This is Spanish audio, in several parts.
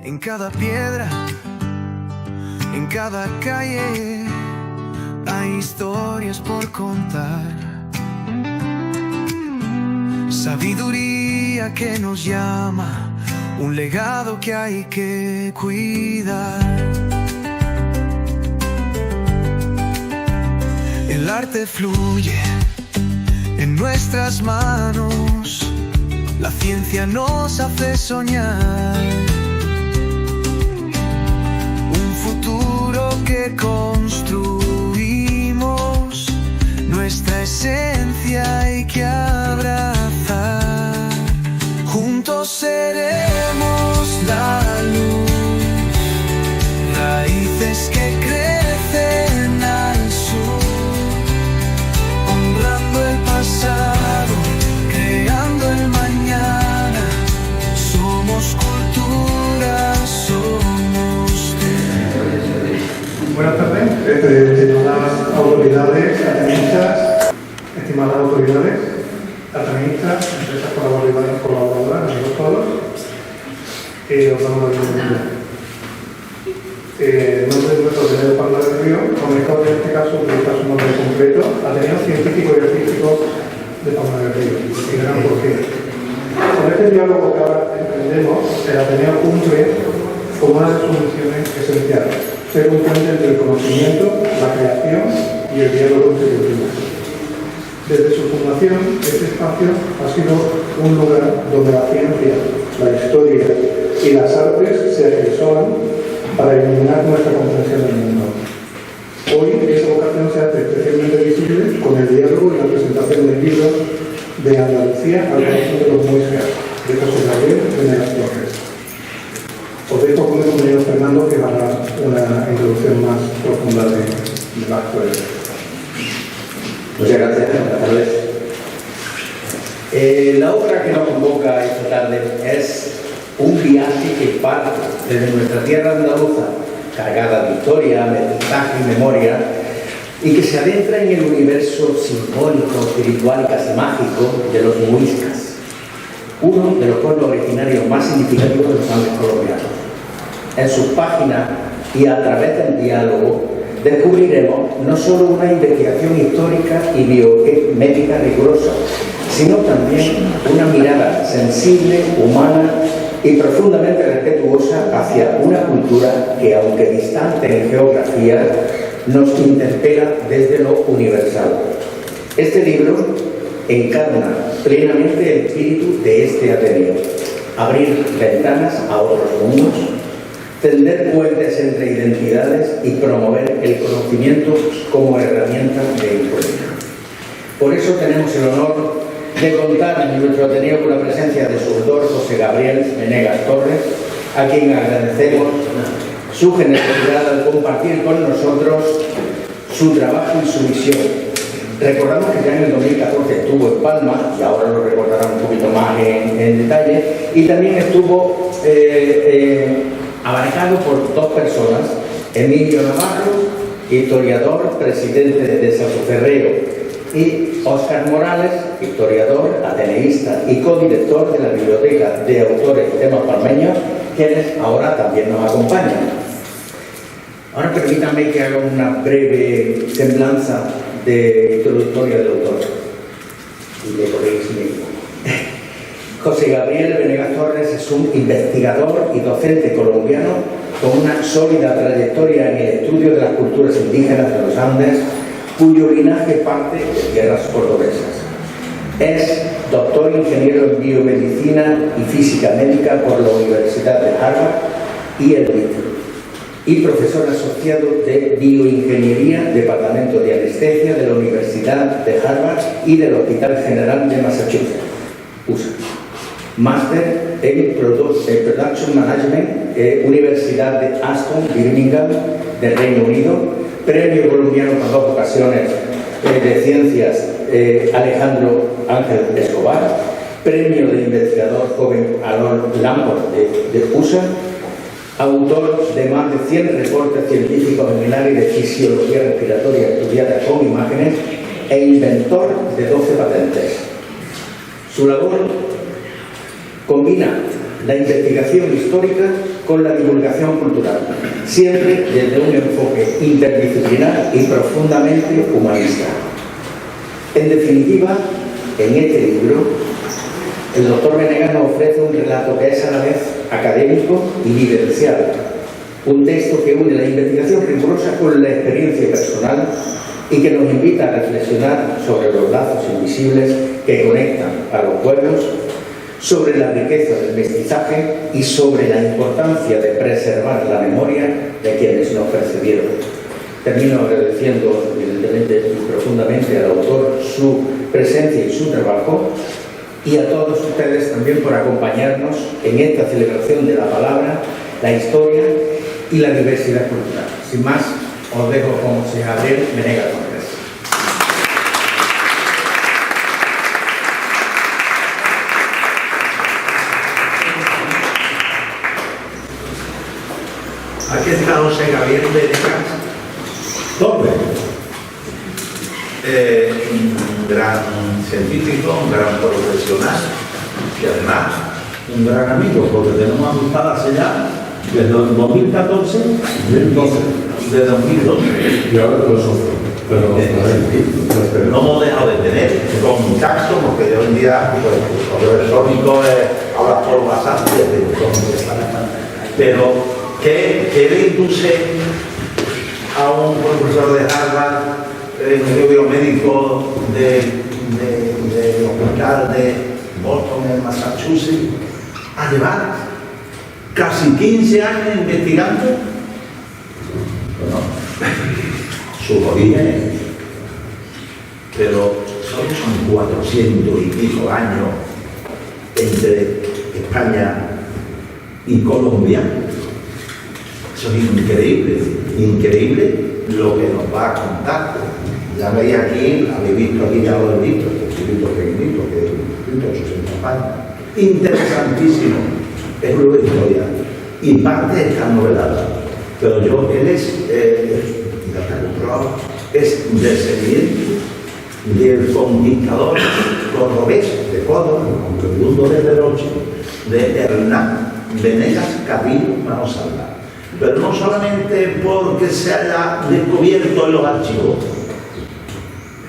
En cada piedra, en cada calle, hay historias por contar. Sabiduría que nos llama, un legado que hay que cuidar. El arte fluye en nuestras manos, la ciencia nos hace soñar. Un futuro que construimos, nuestra esencia hay que abrazar. Juntos seremos la luz, raíces que crecen al sur, honrando el pasado, creando el mañana. Somos cultura, somos de... Buenas tardes, estimadas autoridades, ateneístas, empresas colaboradoras, amigos todos, os damos la bienvenida. En nombre de nuestro Ateneo Palma del Río, comunicado en este caso utiliza su nombre completo, Ateneo Científico y Artístico de Palma del Río. Y verán por qué. Con este diálogo que ahora emprendemos, el Ateneo cumple con una de sus misiones esenciales: ser un puente entre el conocimiento, la creación y el diálogo interdisciplinar. Desde su fundación, este espacio ha sido un lugar donde la ciencia, la historia y las artes se acrisolan para iluminar nuestra comprensión del mundo. Hoy esa vocación se hace especialmente visible con el diálogo y la presentación del libro de Andalucía al corazón de los muiscas, de José Gabriel Venegas Torres. Os dejo con el compañero Fernando, que hará una introducción más profunda del acto. Muchas gracias, buenas tardes. La obra que nos convoca esta tarde es un viaje que parte desde nuestra tierra andaluza, cargada de historia, mestizaje y memoria, y que se adentra en el universo simbólico, espiritual y casi mágico de los muiscas, uno de los pueblos originarios más significativos de los Andes colombianos. En sus páginas y a través del diálogo descubriremos no solo una investigación histórica y biomédica rigurosa, sino también una mirada sensible, humana y profundamente respetuosa hacia una cultura que, aunque distante en geografía, nos interpela desde lo universal. Este libro encarna plenamente el espíritu de este Ateneo: abrir ventanas a otros mundos, tender puentes entre identidades y promover el conocimiento como herramienta de encuentro. Por eso tenemos el honor de contar en nuestro Ateneo con la presencia de su autor, José Gabriel Venegas Torres, a quien agradecemos su generosidad al compartir con nosotros su trabajo y su misión. Recordamos que ya en el 2014 estuvo en Palma, y ahora lo recordarán un poquito más en detalle, y también estuvo abarcado por dos personas: Emilio Navarro, historiador, presidente de Sauceferrero, y Óscar Morales, historiador, ateneísta y codirector de la Biblioteca de Autores y Temas Palmeños, quienes ahora también nos acompañan. Ahora permítanme que haga una breve semblanza de introductoria del autor. Y le corréis mismo. José Gabriel Venegas Torres es un investigador y docente colombiano con una sólida trayectoria en el estudio de las culturas indígenas de los Andes, cuyo linaje parte de tierras cordobesas. Es doctor ingeniero en biomedicina y física médica por la Universidad de Harvard y el MIT, y profesor asociado de bioingeniería, departamento de anestesia de la Universidad de Harvard y del Hospital General de Massachusetts, USA. Máster en Production Management, Universidad de Aston, Birmingham, del Reino Unido. Premio colombiano por 2 ocasiones de ciencias Alejandro Ángel Escobar. Premio de investigador joven Alon Lamport de USA. Autor de más de 100 reportes científicos en el área de fisiología respiratoria estudiada con imágenes e inventor de 12 patentes. Su labor combina la investigación histórica con la divulgación cultural, siempre desde un enfoque interdisciplinar y profundamente humanista. En definitiva, en este libro, el doctor Venegas nos ofrece un relato que es a la vez académico y vivencial, un texto que une la investigación rigurosa con la experiencia personal y que nos invita a reflexionar sobre los lazos invisibles que conectan a los pueblos, sobre la riqueza del mestizaje y sobre la importancia de preservar la memoria de quienes nos precedieron. Termino agradeciendo evidentemente y profundamente al autor su presencia y su trabajo, y a todos ustedes también por acompañarnos en esta celebración de la palabra, la historia y la diversidad cultural. Sin más, os dejo con José Gabriel Venegas Cortés. Aquí está José Gabriel Venegas Torres, un gran científico, un gran profesional y además un gran amigo, porque tenemos amistad hace ya desde el 2014, de 2012. Y ahora con nosotros. Pero no hemos dejado de tener contacto, porque hoy en día pues, el correo electrónico es hablar por WhatsApp, pero ¿qué le induce a un profesor de Harvard, un biomédico del hospital de Boston, en Massachusetts, a llevar casi 15 años investigando? Bueno, sus orígenes, pero solo son 400 y pico años entre España y Colombia. Eso es increíble, increíble lo que nos va a contar. Ya veis aquí, habéis visto aquí, ya lo he visto, este libro pequeñito, que es 160 páginas. Interesantísimo, es una historia y parte está novelada. Pero él ya está comprobado, es descendiente del conquistador cordobés de Córdoba, oriundo de Pedroche, de Hernán Venegas Carrillo Manosalva. Pero no solamente porque se haya descubierto en los archivos,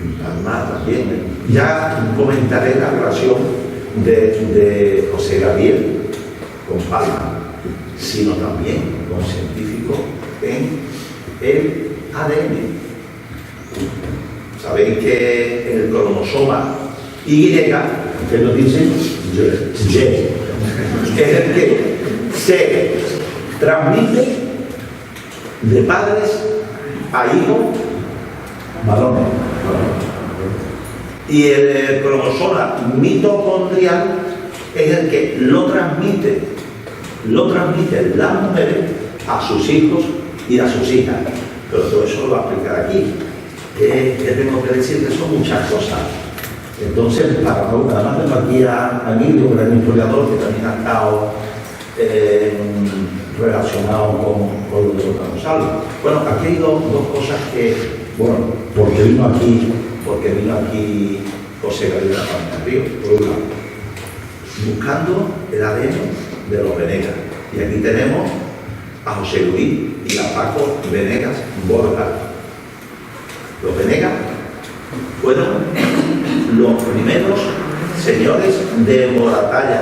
en Palma también. Ya comentaré la relación de José Gabriel con Palma, sino también con científicos en el ADN. Sabéis que el cromosoma Y, que lo dicen, Y, es el que se transmite de padres a hijos varones. Y el cromosoma mitocondrial es el que lo transmiten las mujeres a sus hijos y a sus hijas. Pero todo eso lo voy a explicar aquí. ¿Qué tengo que decir? Que son muchas cosas. Entonces, además tengo aquí a Emilio, que es un historiador que también ha estado relacionado con lo de los Gonzalo. Bueno, aquí hay dos cosas que, bueno, porque vino aquí José Gabriel Río, por un lado, buscando el ADN de los Venegas. Y aquí tenemos a José Luis y a Paco Venegas Borja. Los Venegas fueron los primeros señores de Moratalla,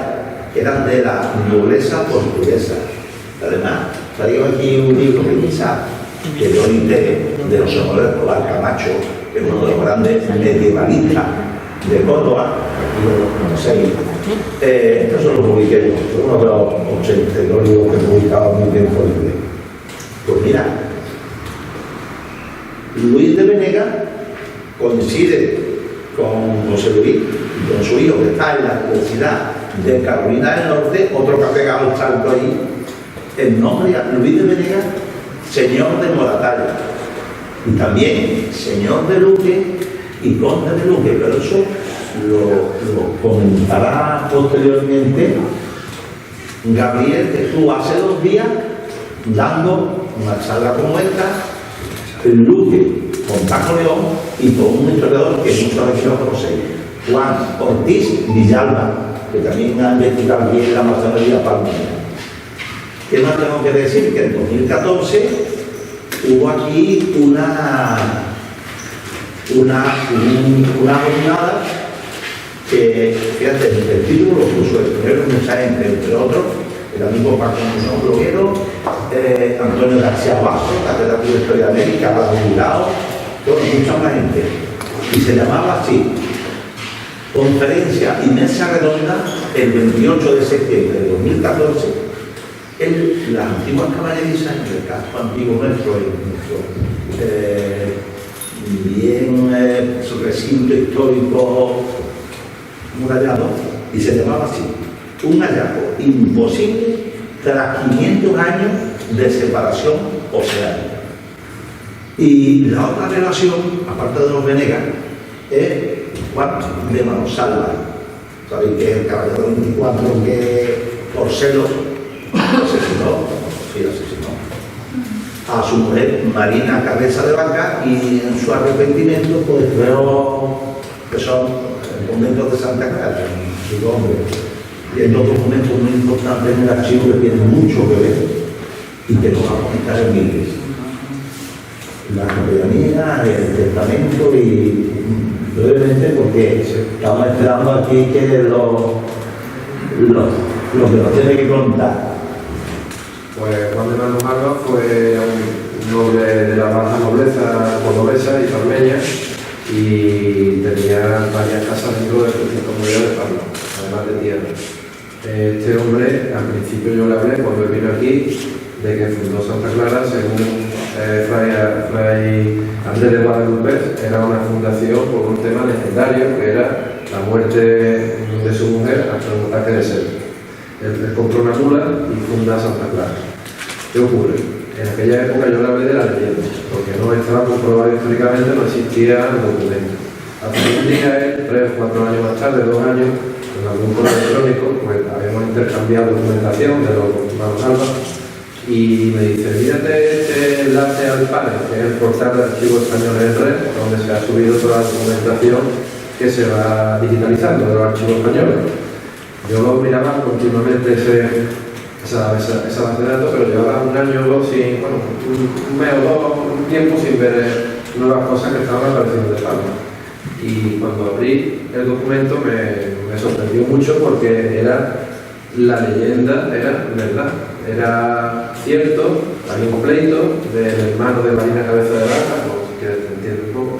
que eran de la nobleza portuguesa. Además, traigo aquí un libro que quizá que yo edité de los señores Escobar Camacho, que es uno de los grandes medievalistas de Córdoba, aquí lo conocéis. Esto se lo publiqué yo, uno de los 82 libros que publicaba muy bien por inglés. Pues mira, Luis de Venegas coincide con José Luis y con su hijo, que está en la Universidad de Carolina del Norte, otro que ha pegado el salto ahí, el nombre a Luis de Venegas, señor de Moratalla, y también señor de Luque y conde de Luque, pero eso lo comentará posteriormente Gabriel, que estuvo hace 2 días dando una charla como esta en Luque, con Paco León y con un historiador que muchos de aquí lo conocéis, Juan Ortiz Villalba. que también ha investigado bien la masonería palmera. ¿Qué más tengo que decir? Que en 2014 hubo aquí una jornada que, fíjate, el título lo puso el primero mensaje, entre otros, el amigo Paco Muñoz Bloguero, Antonio García Bajo, catedrático de Historia de América, jubilado, mucha más gente. Y se llamaba así: Conferencia y Mesa Redonda el 28 de septiembre de 2014 en las antiguas caballerizas, en el casco antiguo nuestro, su recinto histórico murallado, y se llamaba así: un hallazgo imposible tras 500 años de separación oceánica. Y la otra relación, aparte de los Venegas, es Juan de Manosalva. ¿Sabéis que es el caballero 24 que por celos asesinó a su mujer Marina Cabeza de Vaca, y en su arrepentimiento pues creo que son el convento de Santa Clara, su nombre. Y hay dos documentos muy importantes en el archivo que tienen mucho que ver y que nos vamos a quitar en miles: la capellanía, el testamento, y brevemente porque estamos esperando aquí que lo que nos tiene que contar. Pues Juan de Manosalva fue un noble de la baja nobleza cordobesa y palmeña, y tenía varias casas dentro de la comunidad de Parla, además de tierra. Este hombre, al principio yo le hablé cuando vino aquí de que fundó Santa Clara, según Fray Andrés de Guadalupe, era una fundación por un tema legendario que era la muerte de su mujer ante un ataque de sed. Él compró una mula y funda Santa Clara. ¿Qué ocurre? En aquella época yo le hablé de la leyenda, porque no estaba comprobado históricamente, no existía el documento. Hasta un día, 3 o 4 años más tarde, 2 años, en algún correo electrónico, pues habíamos intercambiado documentación de los Manosalva, y me dice: mírate este enlace al panel, que es el portal de archivos españoles en red, donde se ha subido toda la documentación que se va digitalizando de los archivos españoles. Yo lo miraba continuamente esa base de datos, pero llevaba un año o dos sin, un mes o dos, un tiempo sin ver nuevas cosas que estaban apareciendo de Palma. Y cuando abrí el documento me sorprendió mucho, porque era la leyenda, era verdad, era cierto. Había un pleito del hermano de Marina Cabeza de Vaca, o si quieres te entiendo un poco,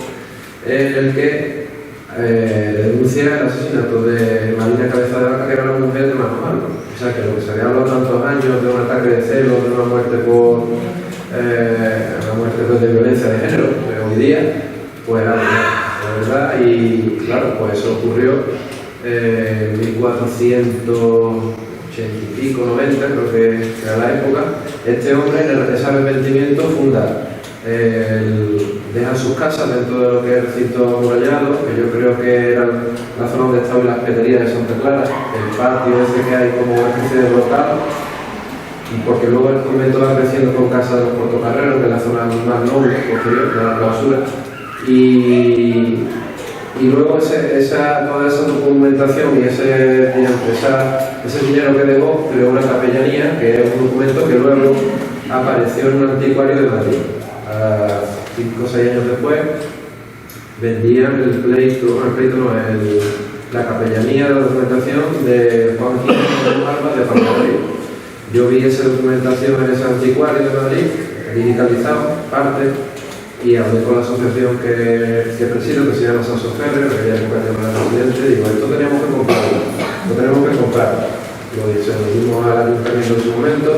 en el que denuncia el asesinato de Marina Cabeza de Vaca, que era la mujer de Manosalva. O sea, que lo que se había hablado tantos años de un ataque de celos, de una muerte por de violencia de género, hoy día, pues era verdad. Y claro, pues eso ocurrió en 1480 y pico, 90, creo que era la época. Este hombre, en ese arrepentimiento, funda dejan sus casas dentro de lo que es el recinto amurallado, que yo creo que era la zona donde estaban las peterías de Santa Clara, el patio ese que hay como una especie de brocal, y porque luego el convento va creciendo con casas de los portocarreros, que es la zona más noble, posterior, de la clausura, y luego toda esa documentación y ese dinero que dejó creó una capellanía, que es un documento que luego apareció en un anticuario de Madrid. 5 o 6 años después vendían la capellanía de la documentación de Juan Jiménez de Palma de Palma. Yo vi esa documentación en ese anticuario de Madrid, digitalizado, parte, y hablé con la asociación que presido, que se llama Sanso Ferrer, que ya época llamar al presidente, y digo: esto tenemos que comprarlo. Lo dimos al ayuntamiento en su momento.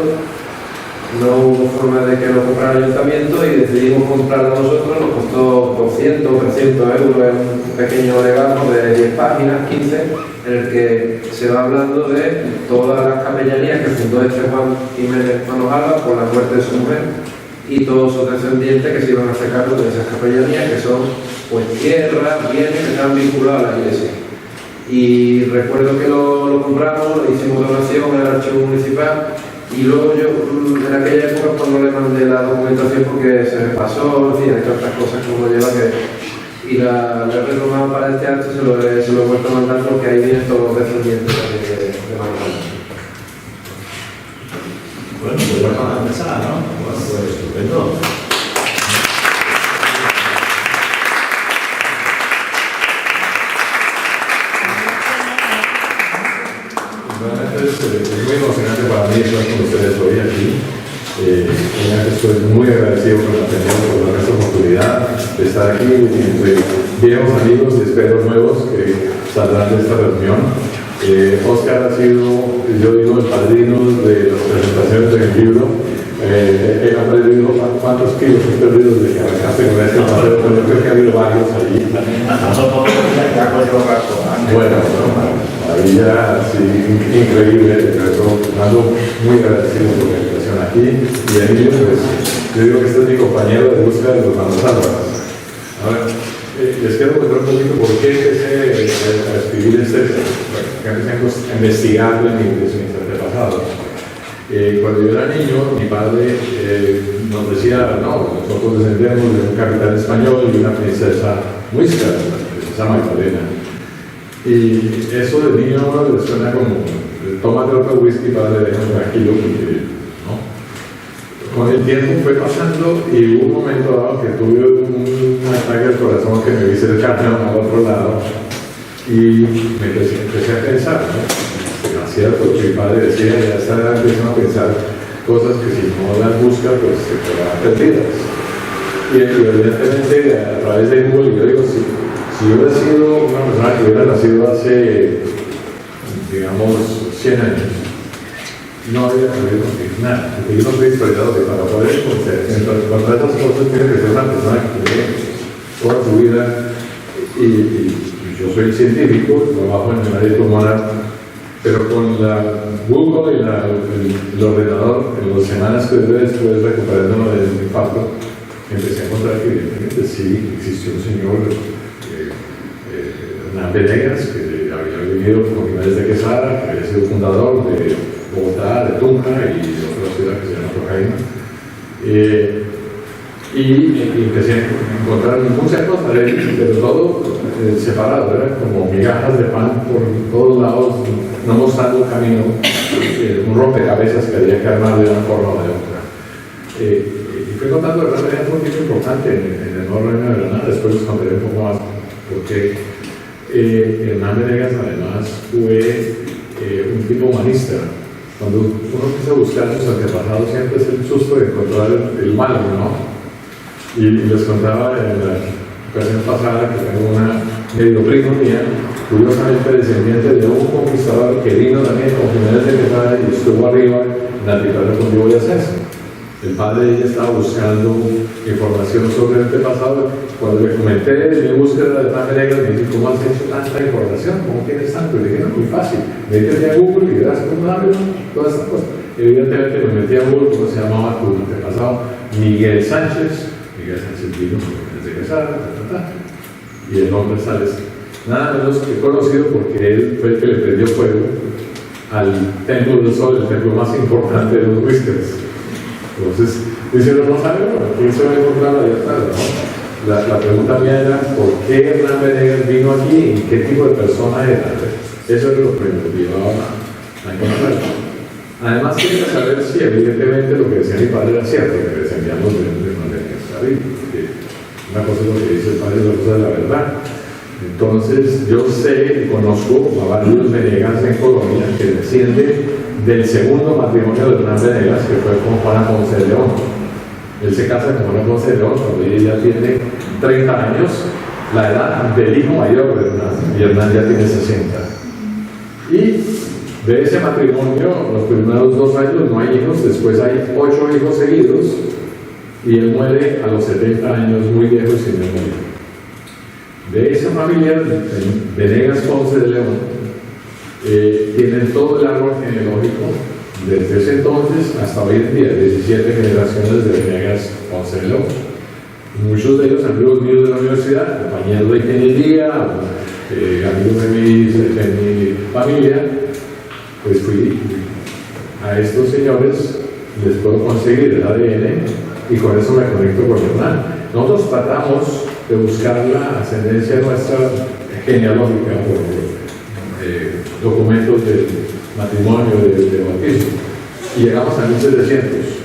No hubo forma de que lo comprara el ayuntamiento y decidimos comprarlo nosotros. Nos costó 200 o 300 euros en un pequeño legado de 10 páginas, 15, en el que se va hablando de todas las capellanías que fundó este Juan Jiménez Manosalva por la muerte de su mujer, y todos sus descendientes que se iban a hacer cargo de esas capellanías, que son pues tierras, bienes que están vinculados a la iglesia. Y recuerdo que lo compramos, lo hicimos donación en el archivo municipal. Y luego yo, en aquella época, pues no le mandé la documentación porque se me pasó, en fin, hay tantas cosas que uno lleva que... y la he retomado para este acto, se lo he vuelto a mandar porque ahí vienen todos los descendientes de Manzano. Bueno, pues vamos a empezar, ¿no? Bueno, pues estupendo. Realmente es muy emocionante para mí estar con ustedes hoy aquí. Estoy muy agradecido por la esta oportunidad de estar aquí entre viejos amigos y espero nuevos que saldrán de esta reunión. Óscar ha sido, yo digo, el padrino de las presentaciones del libro. Él ha perdido, ¿cuántos kilos he perdido desde que arrancaste con este paseo? Pero creo que ha habido varios allí. Bueno, ahí ya, sí, increíble, pero ando muy agradecido por la invitación aquí. Y Emilio, pues, yo digo que este es mi compañero de búsqueda de los manos álvaros. Ahora, les quiero contar un poquito por qué empecé a escribir empecé a investigar mis antepasados. Cuando yo era niño, mi padre nos decía, no, nosotros descendemos de un capitán español y una princesa muisca, la princesa Magdalena. Y eso de niño le suena como, tómate otro whisky, padre, déjame tranquilo, porque, ¿no? Con el tiempo fue pasando y hubo un momento dado que tuve un ataque al corazón que me vi cercano al otro lado y me empecé a pensar, ¿no? Cierto, mi padre decía, ya está empezando a pensar cosas que si no las busca, pues se quedan perdidas. Y evidentemente a través de Google, yo digo, si yo hubiera sido una persona que hubiera nacido hace, digamos, 100 años, no habría sabido nada, porque yo no soy historiador, y para poder encontrar esas cosas tiene que ser una persona que tiene toda su vida, y yo soy científico, trabajo en el área pulmonar, pero con la Google y el ordenador, en las semanas que después recuperándolo del infarto, empecé a encontrar que evidentemente sí existió un señor, Hernán Venegas, que había vivido con Jiménez de Quesada, que había sido fundador de Bogotá, de Tunja y de otra ciudad que se llama Tocaima. Y empecé a encontrar muchas cosas, pero todo separado, era como migajas de pan por todos lados, no mostrando un camino, un rompecabezas que había que armar de una forma o de otra. Y fui contando de verdad un poquito importante en el Nuevo Reino de Granada, después les contaré un poco más, porque Hernán Venegas además fue un tipo humanista. Cuando uno empieza a buscar sus antepasados siempre es el susto de encontrar el malo, ¿no? Y les contaba en la ocasión pasada que tengo una medio primo mía, curiosamente descendiente de un conquistador que vino también con Jiménez de Quesada y estuvo arriba en la tierra con Diego de Ascenso. El padre de ella estaba buscando información sobre el antepasado. Cuando le comenté mi búsqueda de Hernán Venegas, me dijo, ¿cómo has hecho tanta información? ¿Cómo tienes tanto? Y le dije, no, muy fácil. Métete a Google y verás cómo darle todas estas cosas. Evidentemente me metí a Google, ¿cómo se llamaba tu antepasado? Miguel Sánchez vino desde Quesada, y el nombre sale nada menos que conocido porque él fue el que le prendió fuego al Templo del Sol, el templo más importante de los huíscaros. Entonces, dijeron, no sabemos, ¿quién se va a encontrar allá atrás? ¿No? La pregunta mía era, ¿por qué Hernán Venegas vino aquí y qué tipo de persona era? Eso es lo que me llevaba a encontrar. Además, quería saber si evidentemente lo que decía mi padre era cierto, que descendíamos de porque una cosa es lo que dice el padre y otra cosa es la verdad. Entonces yo sé y conozco a varios Venegas en Colombia que descienden del segundo matrimonio de Hernán Venegas, que fue con Juana Ponce de León. Él se casa con Juana Ponce de León cuando ella tiene 30 años, la edad del hijo mayor de Hernán, y Hernán ya tiene 60. Y de ese matrimonio, los primeros 2 años no hay hijos, después hay 8 hijos seguidos, y él muere a los 70 años, muy viejo y sin memoria. De esa familia, Venegas Ponce de León, tienen todo el árbol genealógico desde ese entonces hasta hoy en día, 17 generaciones de Venegas Ponce de León. Muchos de ellos amigos míos de la universidad, compañeros de ingeniería, amigos de mi familia, pues fui a estos señores, les puedo conseguir el ADN y con eso me conecto con Hernán. Nosotros tratamos de buscar la ascendencia nuestra genealógica por documentos de matrimonio, de bautismo, y llegamos a 1700.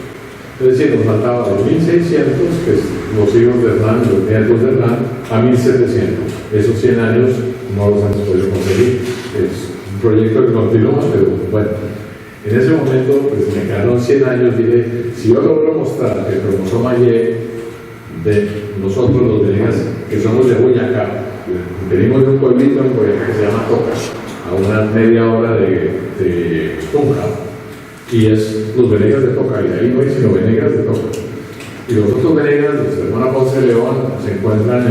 Es decir, nos faltaba de 1600, que es los hijos de Hernán, los nietos de Hernán, a 1700. Esos 100 años no los hemos podido conseguir. Es un proyecto que continúa, pero bueno. En ese momento, pues me quedaron 100 años. Dije, si yo logro mostrar el cromosoma Y de nosotros los Venegas, que somos de Boyacá, venimos de un pueblito en Boyacá que se llama Toca, a una media hora de Tunja, y es los Venegas de Toca, y ahí no hay sino Venegas de Toca. Y los otros Venegas, los hermanos Ponce de León, se encuentran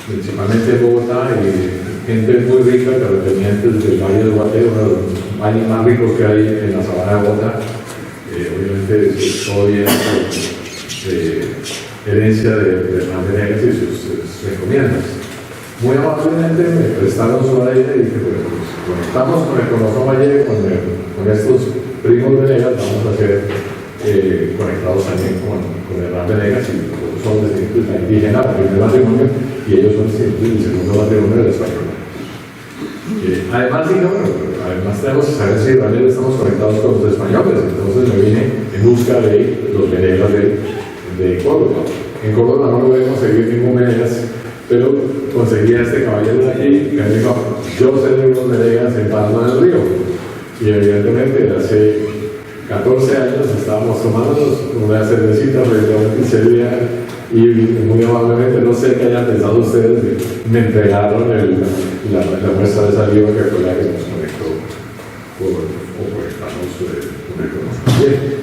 principalmente en Bogotá, y gente muy rica, terratenientes del Valle del Guate, uno de los valles más ricos que hay en la sabana de Bogotá. Obviamente todo viene por herencia de Hernán Venegas y sus encomiendas. Muy amablemente me prestaron su aire y dije, pues conectamos con el cromosoma Y, con estos primos Venegas, vamos a ser conectados también con Hernán Venegas, y son descendientes de la indígena, el primer matrimonio, y ellos son descendientes del segundo matrimonio del español. Además, además tenemos que saber si realmente estamos conectados con los españoles. Entonces me vine en busca de los Venegas de Córdoba. En Córdoba no logré conseguir ningún Venegas, pero conseguí a este caballero de aquí que me dijo, yo sé de unos Venegas en Palma del Río. Y evidentemente hace 14 años estábamos tomándonos una cervecita frente a una pizzería, y muy amablemente, no sé qué hayan pensado ustedes, me entregaron la muestra de saliva, que fue la que nos conectó o conectamos con el conocimiento.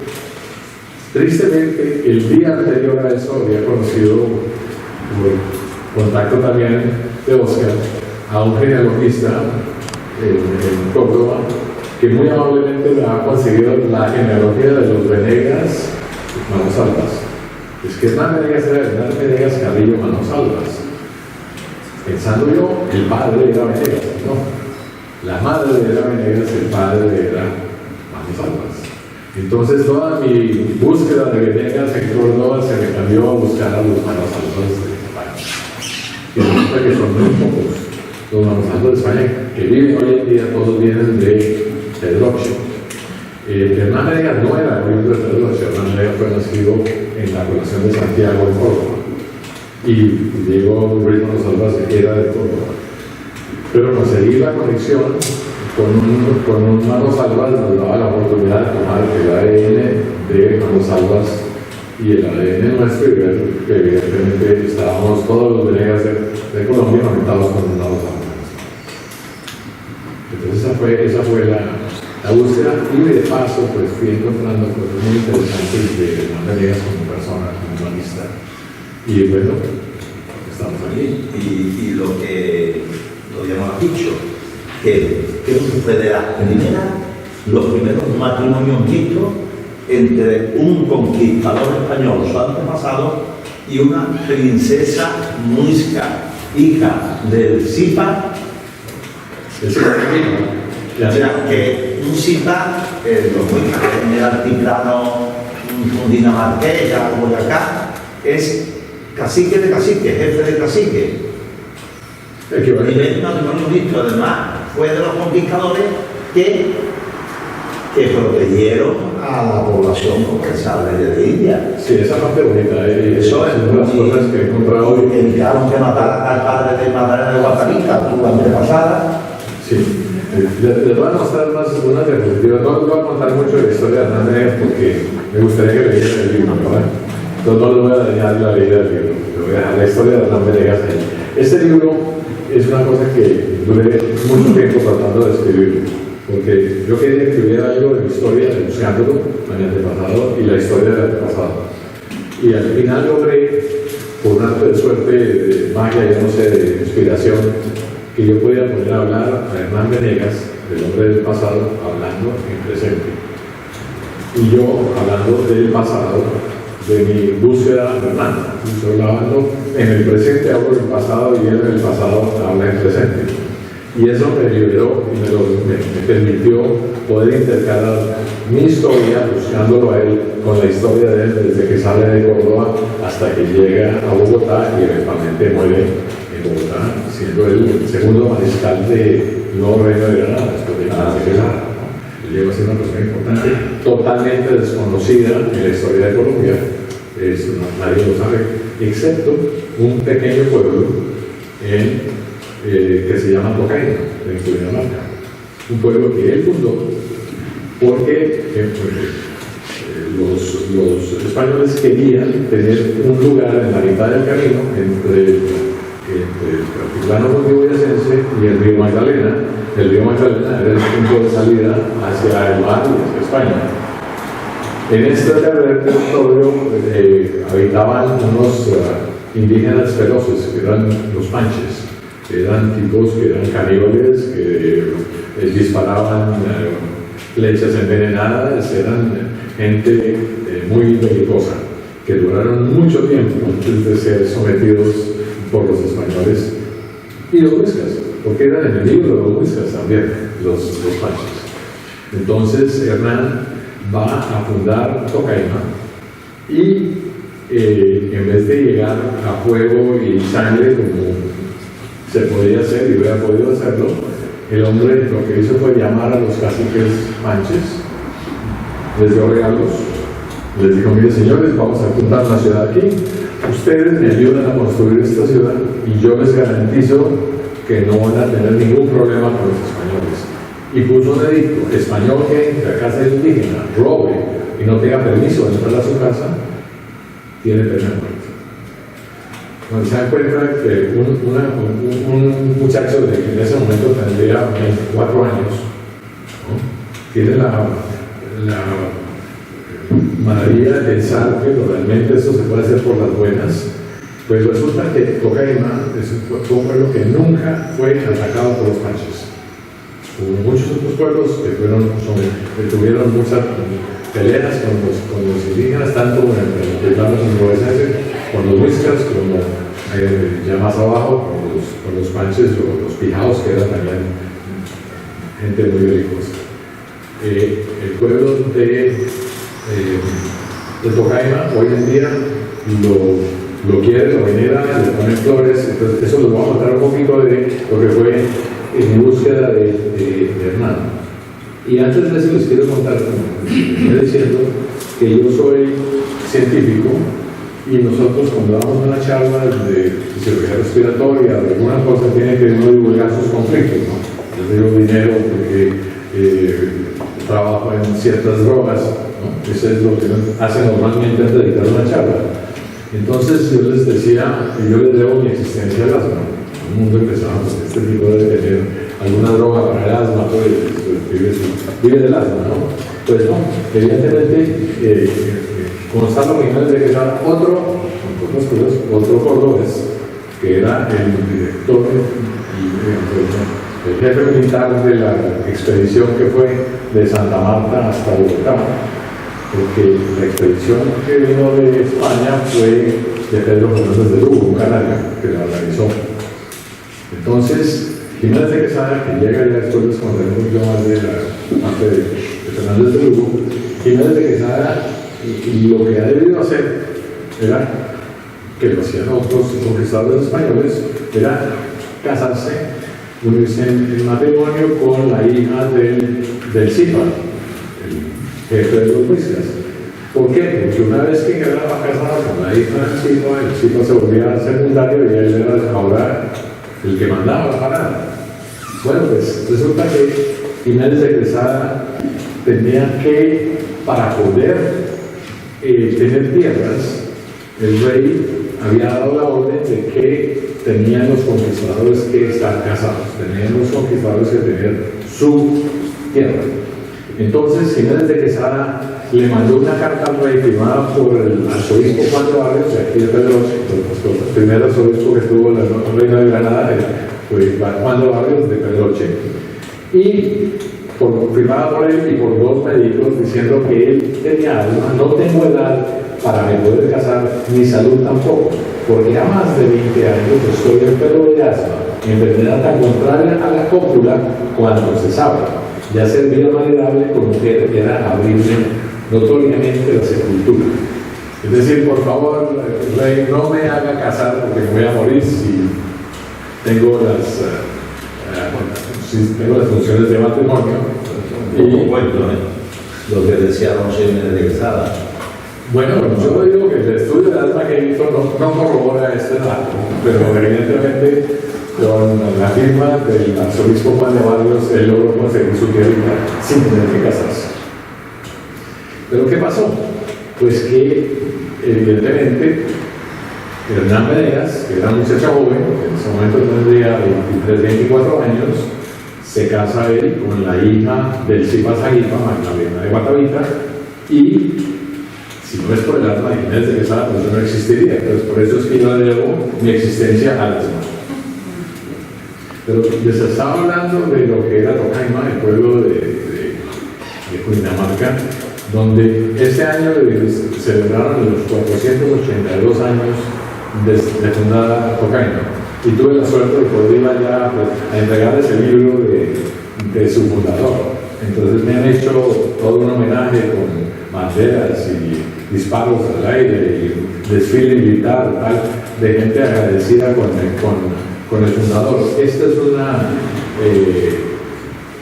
Tristemente, el día anterior a eso había conocido, por contacto también de Oscar, a un genealogista en Córdoba, que muy amablemente me ha conseguido la genealogía de los Venegas Manosalvas. Es que Hernán Venegas era Hernán Venegas Carrillo Manosalvas. Pensando yo, el padre era Venegas, no. La madre era Venegas, el padre era Manosalvas. Entonces toda mi búsqueda de Venegas en Córdoba se me cambió a buscar a los Manosalvas de España. Y resulta que son muy pocos los Manosalvas de España que viven hoy en día, todos vienen de Pedroche. Hernán Venegas no era oriundo de Pedroche. Hernán Venegas fue nacido en la población de Santiago, en Córdoba, y Diego Ruiz Manosalvas era de Córdoba. Pero conseguir la conexión con un Manosalvas nos daba la oportunidad de tomar el ADN de Manosalvas y el ADN nuestro, y ver que evidentemente estábamos todos los Venegas de Colombia conectados con un Manosalvas. Entonces esa fue la búsqueda, y de paso pues fui encontrando cosas muy interesantes de Hernán Venegas como persona, como humanista, y bueno, estamos aquí. Y lo que todavía no has dicho, que fue de los primeros matrimonios mixtos entre un conquistador español, su antepasado, y una princesa muisca, hija del Zipa. O sea, que un Zipa, los muiscas en el altiplano dinamarqués, Boyacá, es cacique de cacique, jefe de cacique. Primer matrimonio mixto, además, fue de los conquistadores que protegieron a la población comensal de India. Sí, esa parte bonita, eso es una de las cosas que he encontrado hoy. Evitaron que mataran al padre de Guatemala, tu antepasada. Sí, les voy a mostrar más una diapositiva. No les voy a contar mucho de la historia de Hernán Venegas porque me gustaría que leyeran el libro, ¿no? Entonces no les voy a dañar la leída del libro, les voy a dejar la historia de Hernán Venegas ahí. Este libro es una cosa que duré mucho tiempo tratando de escribir, porque yo quería que hubiera algo de mi historia, buscándolo a mi antepasado y la historia del antepasado. Y al final logré, por un acto de suerte, de magia, ya no sé, de inspiración, que yo podía poner a hablar a Hernán Venegas, del hombre del pasado, hablando en presente. Y yo hablando del pasado, de mi búsqueda de Hernán. Estoy hablando en el presente, hablo del pasado, y él en el pasado habla en presente. Y eso me liberó y me permitió poder intercalar mi historia, buscándolo a él, con la historia de él desde que sale de Córdoba hasta que llega a Bogotá y eventualmente muere en Bogotá, siendo él el segundo mariscal de Nuevo Reino de Granada, después de Quesada. Llegó a ser una persona importante, totalmente desconocida en la historia de Colombia. Nadie lo sabe, excepto un pequeño pueblo que se llama Tocaima, en Cundinamarca. Un pueblo que él fundó porque los españoles querían tener un lugar en la mitad del camino entre el altiplano boyacense y el río Magdalena. El río Magdalena era el punto de salida hacia el mar y hacia España. En este territorio habitaban unos indígenas feroces, que eran los panches, que eran tipos que eran caníbales, que disparaban flechas envenenadas, eran gente muy belicosa, que duraron mucho tiempo antes de ser sometidos por los españoles y los muiscas, porque eran enemigos de los muiscas también, los panches. Entonces Hernán va a fundar Tocaima y en vez de llegar a fuego y sangre como se podía hacer y hubiera podido hacerlo, el hombre lo que hizo fue llamar a los caciques panches, les dio regalos, les dijo: mire señores, vamos a fundar una ciudad aquí, ustedes me ayudan a construir esta ciudad y yo les garantizo que no van a tener ningún problema con los españoles. Y puso un edicto: español que entre a casa de indígena, robe y no tenga permiso de entrar a su casa, tiene pena de muerte. Cuando se dan cuenta que un muchacho que en ese momento tendría 24 años, ¿no?, tiene la maravilla de pensar que realmente eso se puede hacer por las buenas, pues resulta que Tocaima es un pueblo que nunca fue atacado por los panches. Hubo muchos otros pueblos que tuvieron muchas peleas con los indígenas, tanto en el plano boyacense, con los muiscas, como ya más abajo, con los panches o los pijaos, que eran también gente muy belicosa. El pueblo de Tocaima hoy en día lo quiere, lo venera, le ponen flores. Entonces eso les voy a contar un poquito de lo que fue en búsqueda de Hernán. Y antes de eso les quiero contar, como estoy diciendo, que yo soy científico y nosotros cuando damos una charla de cirugía respiratoria o alguna cosa tiene que uno divulgar sus conflictos, ¿no? Les digo dinero porque trabajo en ciertas drogas, ¿no? Eso es lo que hacen normalmente antes de dictar una charla. Entonces yo les decía que yo les debo mi existencia al asma. Todo el mundo empezaba, pues este tipo debe tener alguna droga para el asma, pues vive del asma, ¿no? Pues no, evidentemente Gonzalo Jiménez de Quesada, otro cordobés, que era el director y el jefe militar de la expedición que fue de Santa Marta hasta Bogotá, porque la expedición que vino de España fue de Pedro Fernández de Lugo, un canario, que la organizó. Entonces, Jiménez de Quesada, que llega ya después, les contaremos yo más de la parte de Fernández de Lugo, Jiménez de Quesada, y lo que ha debido hacer era, que lo hacían otros conquistadores españoles, era casarse, unirse en matrimonio con la hija del Zipa, el jefe de los muiscas. ¿Por qué? Porque una vez que quedaba casada con la hija del Zipa, el Zipa se volvía secundario y él era ahora el que mandaba la parada. Bueno, pues resulta que Jiménez de Quesada tenía que, para poder tener tierras, el rey había dado la orden de que tenían los conquistadores que estar casados, tenían los conquistadores que tener su tierra. Entonces Jiménez de Quesada le mandó una carta al rey firmada por el arzobispo Juan de Barrios, de aquí de Pedroche. El primer arzobispo que tuvo la reina de Granada fue Juan de Barrios de Pedroche, y firmada por él y por dos médicos diciendo que él tenía alma, no tengo edad para me poder casar, ni salud tampoco. porque a más de 20 años estoy enfermo de asma, enfermedad tan contraria a la cópula cuando se sabe. Ya ser vida manejable con mujer era abrirle notoriamente la sepultura. Es decir, por favor, Rey, no me haga casar porque me voy a morir si tengo las funciones de matrimonio. Un cuento, lo que decíamos en regresada. Bueno, yo digo que el estudio de asma que hizo no corrobora este dato, pero evidentemente con la firma del arzobispo Juan de Barrios, él logró conseguir su tierra sin tener que casarse. ¿Pero qué pasó? Pues que, evidentemente, Hernán Venegas, que era un muchacho joven, en ese momento tendría 23, 24 años, se casa él con la hija del Zipas Aguipa, Magdalena de Guatavita, y si no es por el alma de Jiménez de Quesada, pues no existiría. Entonces, por eso es que yo le debo mi existencia a las manos. Pero les estaba hablando de lo que era Tocaima, el pueblo de Cundinamarca, donde este año celebraron los 482 años de fundada Tocaima. Y tuve la suerte de poder ir allá pues, a entregarles el libro de su fundador. Entonces me han hecho todo un homenaje con banderas y disparos al aire y desfile militar, tal, de gente agradecida con el fundador. Este es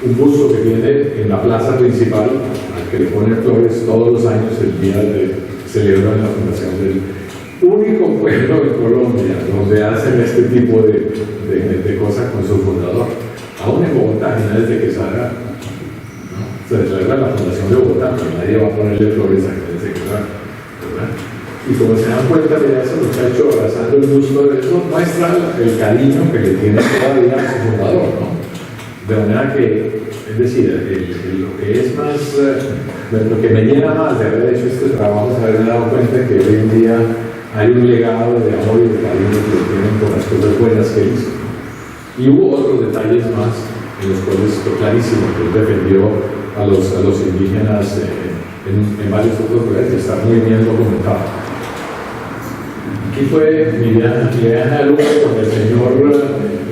un busto que tiene en la plaza principal, al que le ponen flores todos los años el día de celebrar la fundación del único pueblo en Colombia donde hacen este tipo de cosas con su fundador. Aún en Bogotá, Jiménez de Quesada, ¿no? Se celebra la fundación de Bogotá, pero nadie va a ponerle flores a Jiménez de Quesada, ¿verdad? Y como se dan cuenta, de ese muchacho abrazando el busto, eso muestra el cariño que le tiene todavía a su fundador, ¿no? De manera que, es decir, lo que es más, lo que me llena más de haber hecho este trabajo es haberme dado cuenta que hoy en día hay un legado de amor y de cariño que tienen por las cosas buenas que hizo. Y hubo otros detalles más en los cuales fue clarísimo que él defendió a los indígenas en varios otros lugares que están muy bien documentados. Aquí fue mi viaje a Lugo con el señor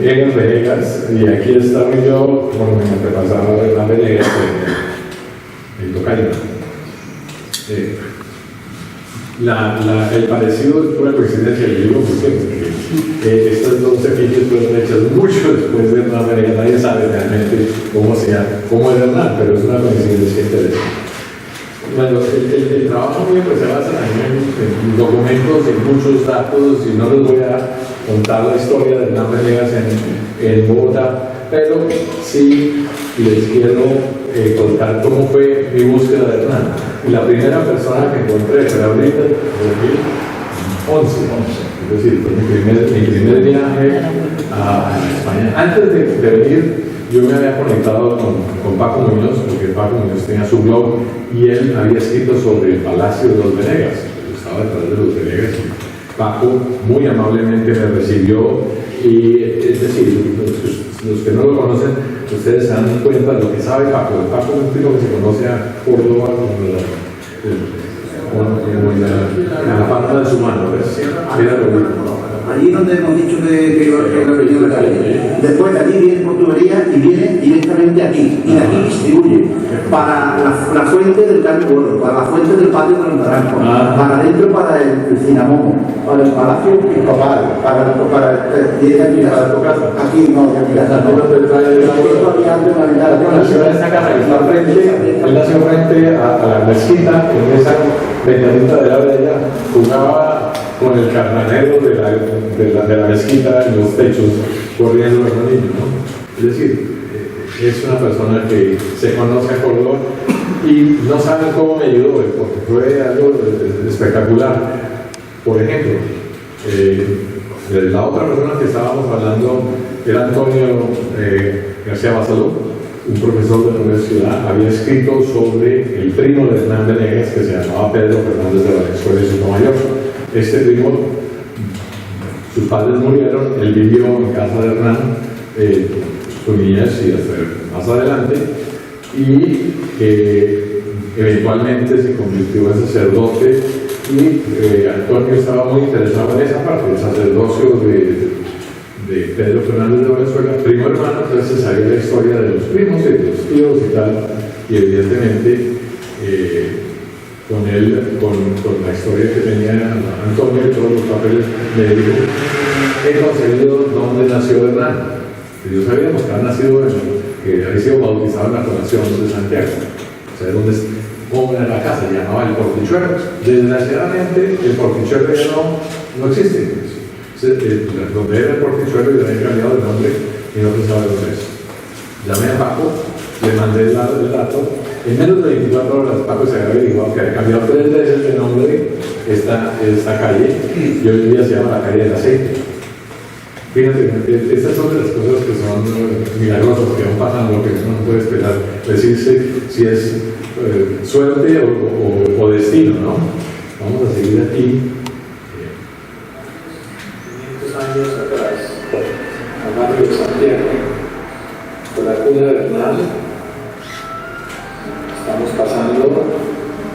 Egas Venegas, y aquí estaba yo con mi antepasado Hernán Venegas en Tocaima. El parecido es pura coincidencia, yo digo porque estas dos semillas fueron hechas mucho después de Hernán Venegas. Nadie sabe realmente cómo era Hernán, pero es una coincidencia interesante. Bueno, el trabajo mío pues, se basa en documentos, en muchos datos, y no les voy a contar la historia de Hernán Venegas en Bogotá, pero sí les quiero contar cómo fue mi búsqueda de Hernán. Y la primera persona que encontré fue ahorita, en 2011, es decir, fue mi primer viaje a España. Antes de venir, yo me había conectado con Paco Muñoz, porque Paco Muñoz tenía su blog y él había escrito sobre el Palacio de los Venegas. Yo estaba detrás de los Venegas y Paco muy amablemente me recibió. Y es decir, los que no lo conocen, ustedes se dan cuenta de lo que sabe Paco. Paco es un tipo que se conoce a Córdoba como la palma de su mano. Mira lo mismo. Allí donde hemos dicho que iba a venir la calle. Después de allí viene por tubería y viene directamente aquí. Y de aquí distribuye para la fuente del Caño Gordo, para la fuente del patio de los Naranjos, para adentro para el Cinamomo, para el Palacio Episcopal, para tu casa. Aquí no, ya mira, él nació frente a la mezquita, en esa ventanita de la bella, jugaba con el carnanero de la mezquita en los techos, corriendo los niños, ¿no? Es decir, es una persona que se conoce a Córdoba y no saben cómo me ayudó, porque fue algo espectacular. Por ejemplo, la otra persona que estábamos hablando era Antonio García Basaló, un profesor de la universidad. Había escrito sobre el primo de Hernán Venegas, que se llamaba Pedro Fernández de Valenzuela y Sotomayor. Este primo, sus padres murieron, él vivió en casa de Hernán su niñez y hasta más adelante, y eventualmente se convirtió en sacerdote y Antonio estaba muy interesado en esa parte, el sacerdocio de Pedro Fernández de Valenzuela, primo hermano, entonces se sabía la historia de los primos y de los tíos y tal, y evidentemente con él, con la historia que tenía Antonio y todos los papeles, le dijo, he conseguido dónde nació Hernán. Y yo sabíamos que había nacido que había sido bautizado en la Fundación de Santiago, o sea, donde como en la casa, se llamaba el Portichuelo. Desgraciadamente, el Portichuelo ya no existe. Donde era el Portichuelo y le habían cambiado el nombre y no se sabe dónde es. Llamé a Paco, le mandé el dato. En menos de 24 horas, Paco se había averiguado que había cambiado 3 veces el nombre de esta calle, y hoy en día se llama la calle del aceite. Fíjate, estas son de las cosas que son milagrosas, que aún pasan lo que uno no puede esperar. Decirse si es suerte o destino, ¿no? Vamos a seguir aquí. 500 años atrás, a barrio de Santiago, por la cuna de Hernán, estamos pasando,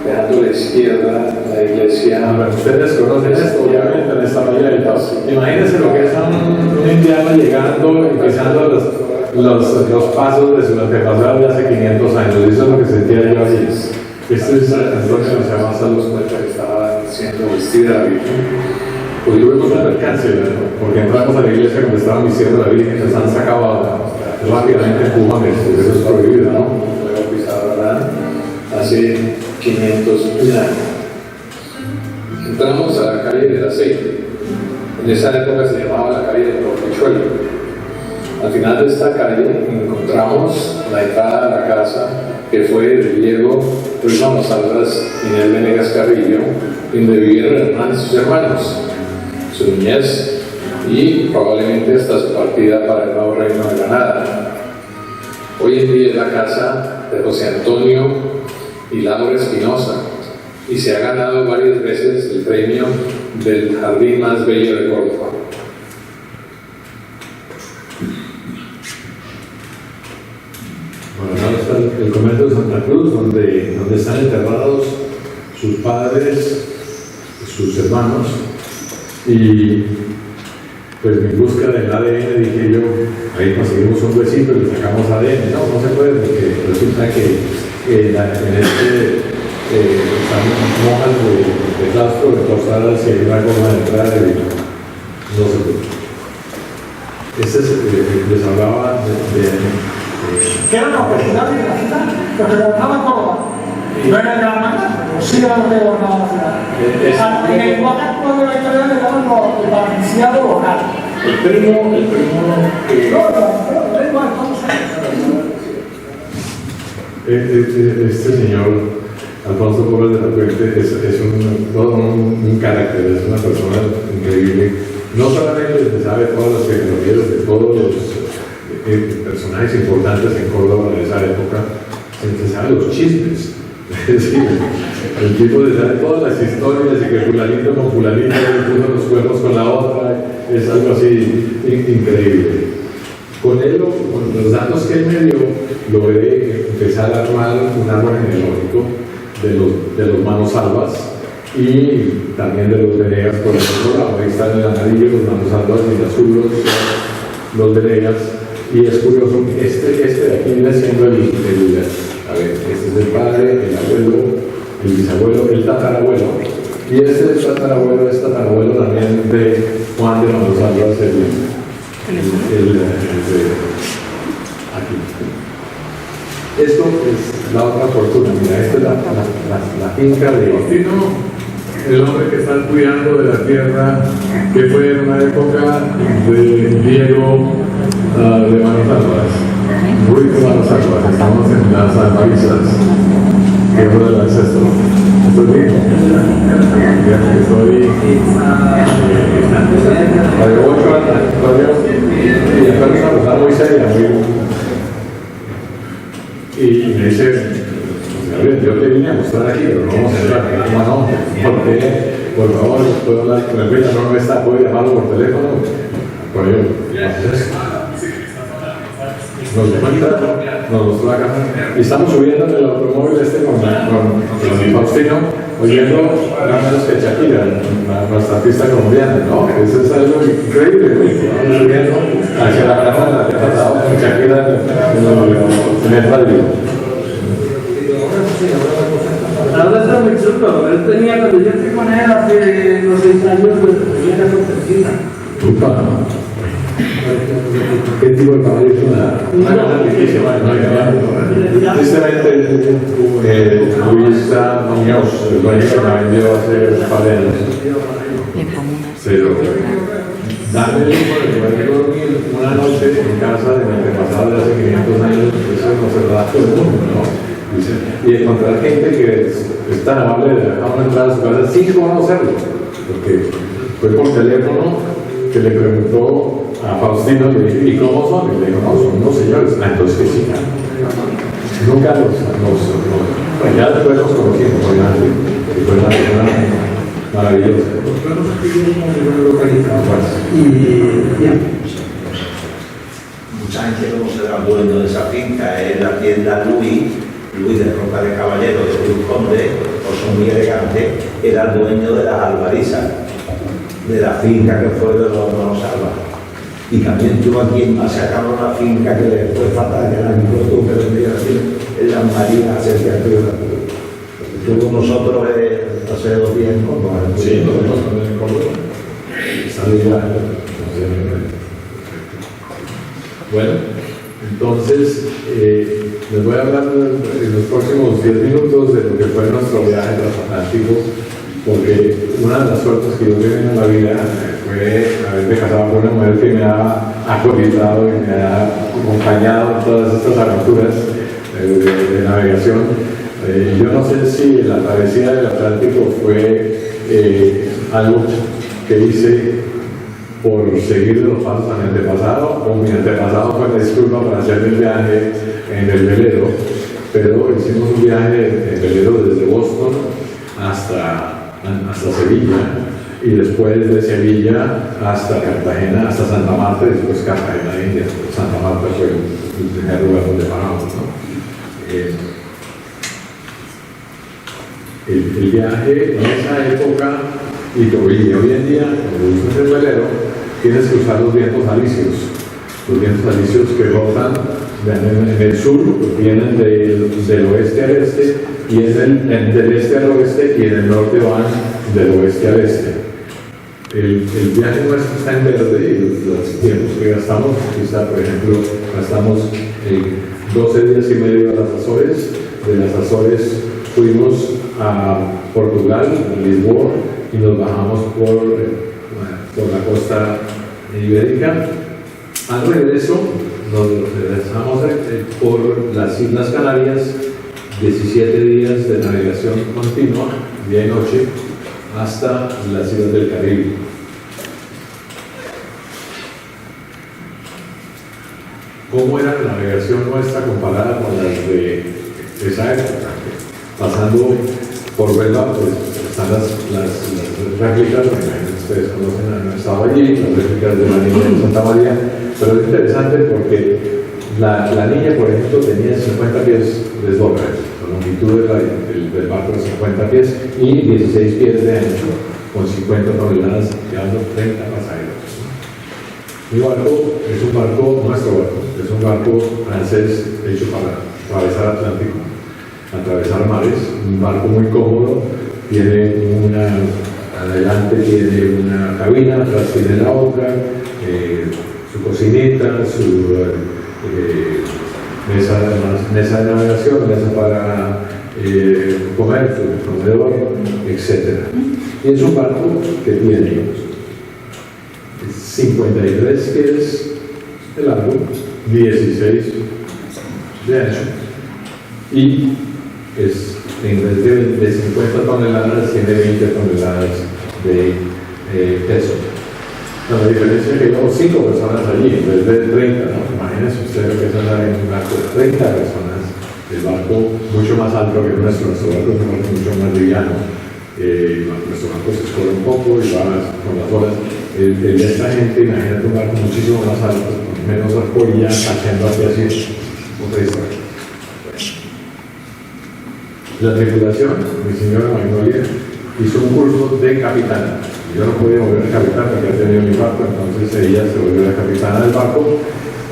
dejando a la izquierda la iglesia. Bueno, ustedes conocen esto, obviamente, en esta mayoría de casos. Imagínense lo que es un indiano llegando y pisando los pasos de su antepasado de hace 500 años. Eso es lo que sentía yo allí. Esto es Antonio se llama Salud, que estaba siendo vestida la Virgen. pues tuvimos un percance, ¿no? Porque entramos a la iglesia cuando estaban vistiendo la Virgen, nos han sacado rápidamente empujones, eso es prohibido, ¿no? Fue bautizada hace 501 años. Entramos a la calle del aceite. En esa época se llamaba la calle del Portichuelo. Al final de esta calle encontramos la entrada a la casa que fue de Diego Ruiz Mamosalvas y Inés Venegas Carrillo, donde vivieron Hernán y sus hermanos, su niñez y probablemente hasta su partida para el nuevo reino de Granada. Hoy en día es la casa de José Antonio y Laura Espinosa y se ha ganado varias veces el premio del jardín más bello de Córdoba. Bueno, ahora está el convento de Santa Cruz, donde están enterrados sus padres, sus hermanos, y pues en busca del ADN dije yo, ahí conseguimos un huesito y le sacamos ADN. No se puede, porque resulta que en están monjas de claustro, de claustrada, si hay una forma de entrar, no se puede. Este es, les hablaba que era una oportunidad de la ciudad, porque gobernaba Córdoba. No era Granada, pero sí era lo que gobernaba la ciudad. En el lenguaje actual de la historia le llaman el valenciano local. el primo este señor Alfonso Porras de la Puente es todo un carácter, es una persona increíble. No solamente se sabe todas las tecnologías de todos los personajes importantes en Córdoba de esa época, se sabe los chismes. Es decir, el tipo de saber todas las historias y que fulanito con fulanito puso los cuernos con la otra, es algo así increíble. Con él, con los datos que él me dio, logré empezar a armar un árbol genealógico de los Manosalvas y también de los Venegas por el otro lado. Ahí están en amarillo los Manosalvas y en azul los Venegas. Y es curioso que este de aquí viene siendo a ver, este es el padre, el abuelo, el bisabuelo, el tatarabuelo. Y este es tatarabuelo también de Juan de Manosalvas, aquí. Esto es la otra fortuna. Mira, esta es la finca de Faustino, el hombre que está cuidando de la tierra, que fue en una época de Diego de Manosalvas, Ruiz de Manosalvas. Estamos en las Almarizas, que es del ancestro. Estoy bien. Estoy de 8 años, y la persona está muy seria, y me dice, yo te vine a mostrar aquí, pero no vamos a entrar. ¿Cómo no? Porque, por favor, puedo hablar con el pecho, no me está, puedo llamarlo por teléfono. Por ello, nos mostró la casa y estamos subiendo en el automóvil con Faustino, oyendo nada menos que Shakira, nuestra artista colombiana, ¿no? Eso es algo increíble, estamos subiendo hacia la casa de la que pasado con Shakira en el radio. Ahora está muy chulo, él tenía, cuando yo fui con él hace unos 6 años, pues tenía la cortesina. ¿Qué tipo de caballo es una cosa riquísima? Tristemente, Luisa Muñoz, el dueño que la vendió hace un par de años. Pero darme el lujo de poder dormir una noche en casa de mi antepasado de hace 500 años, eso no se lo da a todo el mundo, ¿no? Y encontrar gente que es tan amable de dejar entrar a su casa sin conocerlo, porque fue por teléfono que le preguntó a Faustino, le dije, ¿y cómo son? Y le dijo, no, son unos señores. Entonces que sí, nunca pues ya después nos conocimos, obviamente, y fue una persona maravillosa. Y bien. Mucha gente conoce al dueño de esa finca, es la tienda Luis de Roca de Caballero, de Luis Conde, por son muy elegante, era el dueño de las Albarizas, de la finca que fue de los Alba. Y también tuvo aquí, sacaron una finca que le fue fatal, que era el producto que vendría así, en las Marinas, cerca de Río. Estuvo nosotros hace 2 días en Córdoba. Sí, nosotros también en Córdoba. Bueno, entonces les voy a hablar en los próximos 10 minutos de lo que fue nuestro viaje transatlántico, porque una de las suertes que yo tuve en la vida fue haberme casado con una mujer que me ha acolitado y me ha acompañado en todas estas aventuras de navegación. Yo no sé si la travesía del Atlántico fue algo que hice por seguir los pasos a mi antepasado, o mi antepasado fue la disculpa para hacer el viaje en el velero, pero hicimos un viaje en velero desde Boston hasta Sevilla, y después de Sevilla hasta Cartagena, hasta Santa Marta, y después Cartagena, India. Santa Marta fue el primer lugar donde paramos, ¿no? El viaje en esa época, y hoy en día, cuando usas el velero, tienes que usar los vientos alisios. Los vientos alisios que rotan en el sur, vienen del oeste al este, y del este al oeste, y en el norte van del oeste al este. El viaje nuestro está en verde, y los tiempos que gastamos, quizá, por ejemplo, gastamos 12 días y medio a las Azores. De las Azores fuimos a Portugal, a Lisboa, y nos bajamos por la costa ibérica. Al regreso nos regresamos por las Islas Canarias, 17 días de navegación continua, día y noche, hasta las Islas del Caribe. ¿Cómo era la navegación nuestra comparada con las de esa época? Pasando por Huelva, pues están las réplicas, ustedes conocen, han estado allí, las réplicas de la Niña de Santa María, pero es interesante porque la Niña, por ejemplo, tenía 50 pies de eslora, la longitud del barco de 50 pies y 16 pies de ancho, con 50 toneladas, llevando 30 pasajeros. Mi barco es un barco, nuestro barco, es un barco francés hecho para atravesar Atlántico, atravesar mares, un barco muy cómodo, tiene adelante tiene una cabina, atrás tiene la otra, su cocinita, su mesa de navegación, mesa para comer, su comedor, etc. Y es un barco que tiene 53 pies de largo, 16 de ancho, y en vez de 50 toneladas, tiene 20 toneladas de peso. La diferencia es que llevamos 5 personas allí, en vez de 30, ¿no? Imagínense ustedes lo que es andar en un barco de 30 personas, el barco mucho más alto que nuestro barco es un barco mucho más liviano. Nuestro barco se escorre un poco y va con las olas. El de esta gente, imagínate un barco muchísimo más alto, con menos arcolla, cayendo hacia así, otra historia. La tripulación, mi señora Magnolia, hizo un curso de capitán. Yo no podía volver a capitán porque había tenido mi barco, entonces ella se volvió la capitana del barco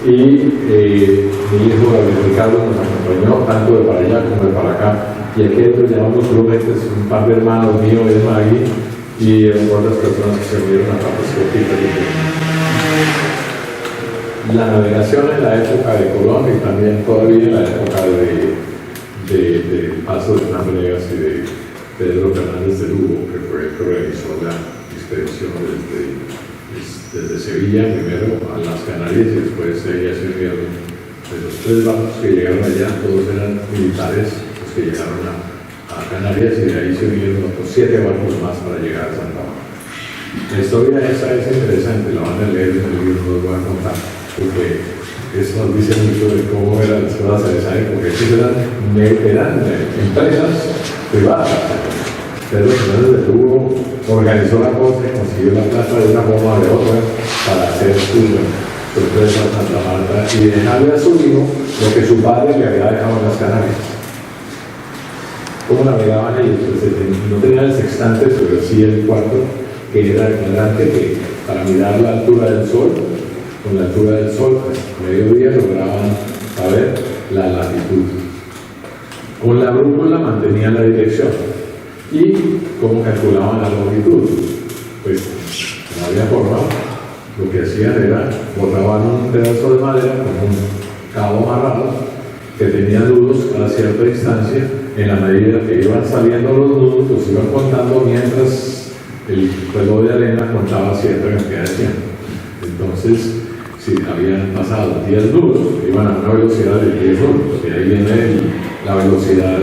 y mi hijo Ricardo nos acompañó tanto de para allá como de para acá. Y aquí nos llamamos grumetes, un par de hermanos míos y de Maggie y otras personas que se unieron a partes cortitas. La navegación en la época de Colón y también todavía en la época de paso de Fernando y de Pedro Fernández de Lugo, que fue el que realizó la expedición desde Sevilla primero a las Canarias y después ella se unieron. De los 3 barcos que llegaron allá, todos eran militares los que llegaron a Canarias y de ahí se unieron otros 7 barcos más para llegar a Santa Marta. La historia esa es interesante, la van a leer en el libro, no los voy a contar, porque eso nos dice mucho de cómo eran las cosas en esa época. Esas eran empresas privadas. Pedro Fernández de Lugo organizó la cosa y consiguió la plata de una forma o de otra para hacer su empresa a Santa Marta y dejarle a su hijo lo que su padre le había dejado en las Canarias. ¿Cómo navegaban ellos? Pues, no tenían el sextante, pero sí el cuarto, que era el cuadrante que para mirar la altura del sol, con la altura del sol, pues, a mediodía lograban saber la latitud. Con la brújula mantenían la dirección. ¿Y cómo calculaban la longitud? Pues no había forma. Lo que hacían era botaban un pedazo de madera con un cabo amarrado que tenía nudos a cierta distancia. En la medida que iban saliendo los nudos, los iban contando mientras el reloj de arena contaba cierta cantidad de tiempo. Entonces, si habían pasado 10 nudos, iban a una velocidad de 10 nudos. Y ahí viene la velocidad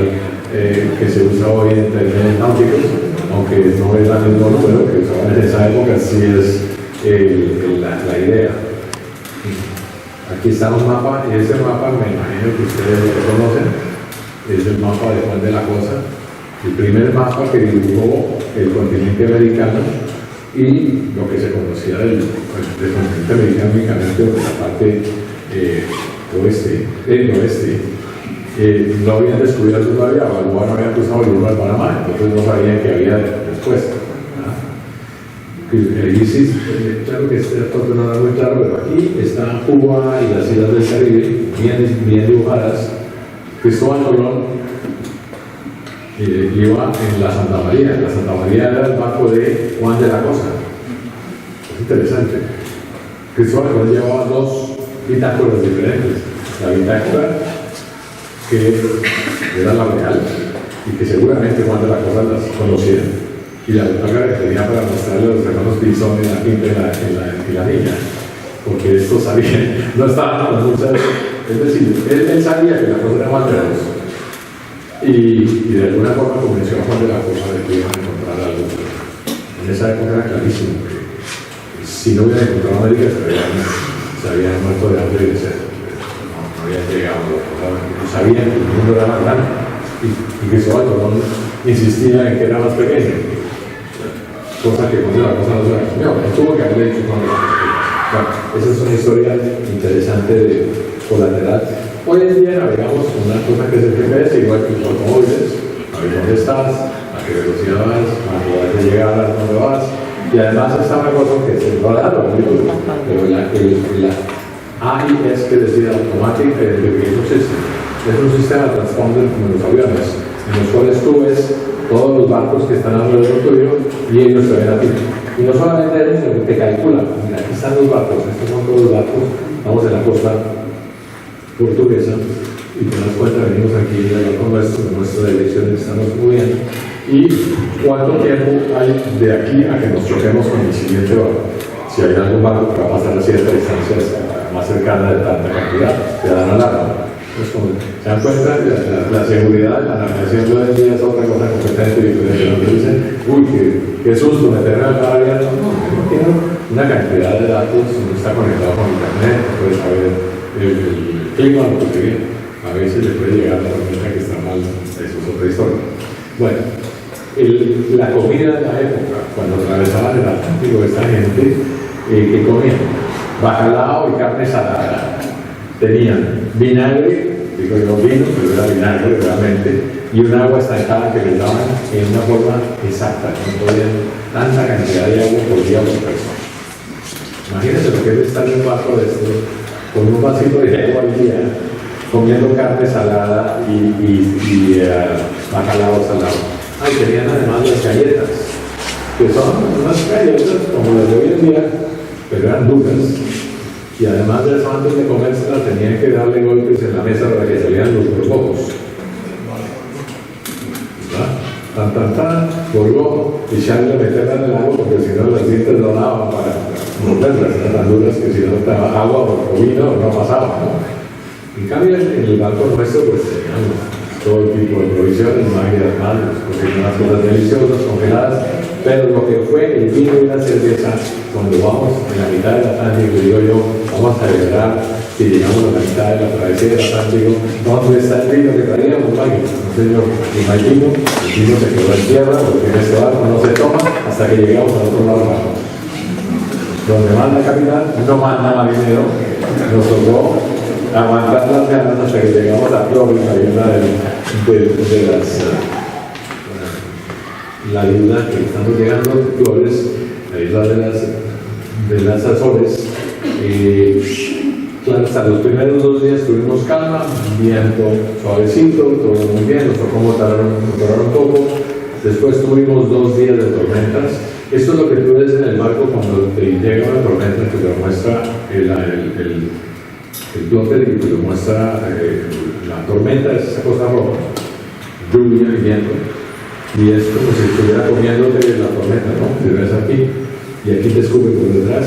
que se usa hoy en términos náuticos, aunque no es la misma número que usaban en esa época, sí es la idea. Aquí está un mapa, y ese mapa me imagino que ustedes lo conocen, es el mapa de Juan de la Cosa, el primer mapa que dibujó el continente americano y lo que se conocía del continente americano únicamente por la parte oeste. No habían descubierto todavía, Balboa no había cruzado el Uruguay al Panamá, entonces no sabían que había después. Claro que esta foto no era muy claro, pero aquí está Cuba y las islas del Caribe, bien dibujadas. Cristóbal Colón iba en la Santa María. La Santa María era el barco de Juan de la Cosa. Es interesante. Cristóbal Colón llevaba 2 bitácoras diferentes. La bitácora que era la real y que seguramente Juan de la Cosa las conocía, y la bitácora que tenía para mostrarle a los hermanos Pinzón en la quinta y la niña, porque estos sabían, no estaban con muchas, es decir, él sabía que la cosa era más de dos, y de alguna forma convenció a Juan de la Cosa de que iban a encontrar algo. En esa época era clarísimo que si no hubieran encontrado América se habían muerto de hambre y de sed. No habían llegado, sabían que el mundo era más grande y Cristóbal Colón insistía en que era más pequeño, cosa que Juan de la Cosa no se la comió. Tuvo que haberle dicho Juan de la Cosa. Bueno, esa es una historia interesante de colateral. Hoy en día navegamos con una cosa que es el GPS, igual que los automóviles, a ver dónde estás, a qué velocidad vas, a poder llegar a dónde vas, y además está una cosa que es el radar, pero la AIS, que decir Automatic Identification System, es un sistema de transponder como los aviones, en los cuales tú ves todos los barcos que están alrededor tuyo y ellos te ven a ti. Y no solamente ellos, sino que te calculan. Mira, aquí están los barcos, estos son todos los barcos, estamos en la costa portuguesa y te das cuenta, venimos aquí en el barco nuestra dirección estamos moviendo. Y cuánto tiempo hay de aquí a que nos choquemos con el siguiente barco. Si hay algún barco que va a pasar a cierta distancia más cercana de tanta cantidad, te dan alarma. Pues como se dan cuenta, la seguridad, la navegación de hoy en día es otra cosa completamente diferente. Donde dicen, uy, qué susto, meterme al mar abierto. No, tiene una cantidad de datos, no está conectado con internet, puede saber el clima, lo que viene. A veces le puede llegar la tormenta que está mal, eso es otra historia. Bueno, la comida de la época, cuando atravesaban el Atlántico, esta gente, ¿qué comían? bacalao y carne salada. Tenían vinagre, digo yo vino, pero era vinagre realmente, y un agua estancada que les daban en una forma exacta, no podían tanta cantidad de agua por día por persona. Imagínense lo que es estar en un barco de esto, con un vasito de agua al día, comiendo carne salada y bacalao salado. Ay, tenían además las galletas, que son unas galletas como las de hoy en día, pero eran duras. Y además de eso, antes de comérselas, tenían que darle golpes en la mesa para que salieran los borbojos. Tan, borbón, echarle, meterla en el agua, porque si no las dientes no daban para morderlas, eran tan duras que si no estaba agua o vino no pasaba, ¿no? En cambio, en el banco nuestro, pues teníamos todo tipo de provisiones, no había malos, cocinaban unas cosas deliciosas, congeladas, pero lo que fue el vino y la cerveza, cuando vamos en la mitad del Atlántico, digo yo, vamos a celebrar si llegamos a la mitad de la travesía del Atlántico, ¿dónde está el vino que traíamos? No, señor, imagino, el vino se quedó en tierra, porque en este barco no se toma hasta que llegamos al otro lado del barco. Donde manda capitán, no manda marinero, nos tocó aguantar las ganas hasta que llegamos a Florida, la isla de las la isla que estamos llegando a Flores, la isla de las Azores. Claro, hasta los primeros 2 días tuvimos calma, viento suavecito, todo muy bien, nos tocó motorar un poco. Después tuvimos 2 días de tormentas. Esto es lo que tú ves en el barco cuando te llega una tormenta, que te lo muestra el plotter y te lo muestra la tormenta, es esa cosa roja, lluvia y viento. Y es como si estuviera comiéndote la tormenta, ¿no? Te ves aquí y aquí te escupe por detrás.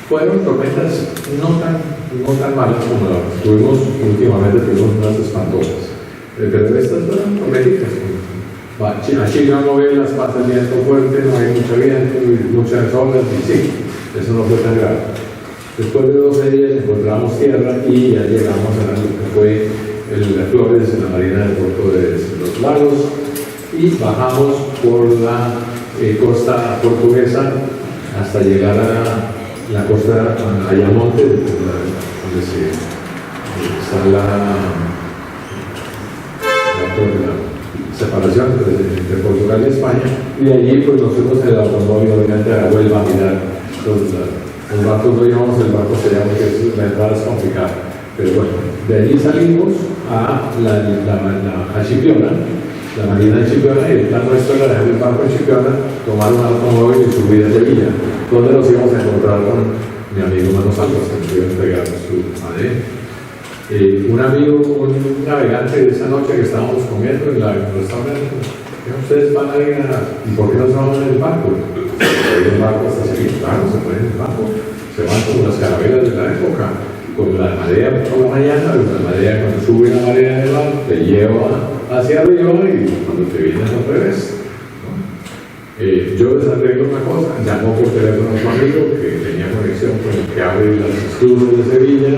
Fueron tormentas no tan malas como las que tuvimos últimamente, tuvimos unas espantosas. Pero estas fueron tormentitas. Aquí no ve las patas de viento fuerte, no hay mucho viento y muchas olas, y sí, eso no fue tan grave. Después de 12 días encontramos tierra y ya llegamos a lo que fue las Flores en la marina del puerto de los Lagos y bajamos por la costa portuguesa hasta llegar a la costa Ayamonte, donde está la separación entre Portugal y España, y de allí pues nos fuimos en el automóvil obviamente a Huelva a mirar los barcos. No llevamos el barco sellado porque la entrada es complicada, pero bueno, de allí salimos a Chipiona, la marina de Chipiona, y el plan nuestro era dejar el barco en Chipiona, tomar un automóvil y subir a Sevilla, donde nos íbamos a encontrar con mi amigo Manos Alvas, que nos iba a entregar su ADN. Un amigo, un navegante de esa noche que estábamos comiendo en el restaurante, ustedes van a ir ¿y por qué no se van en el barco? El barco hasta Sevilla, claro, se ponen en el barco, se van con las carabelas de la época, con la marea por la mañana, la marea cuando sube la marea del mar, te lleva hacia arriba y cuando te vienes al revés. Yo les arreglo una cosa, llamó por teléfono a su amigo que tenía conexión con el que abre las estudios de Sevilla,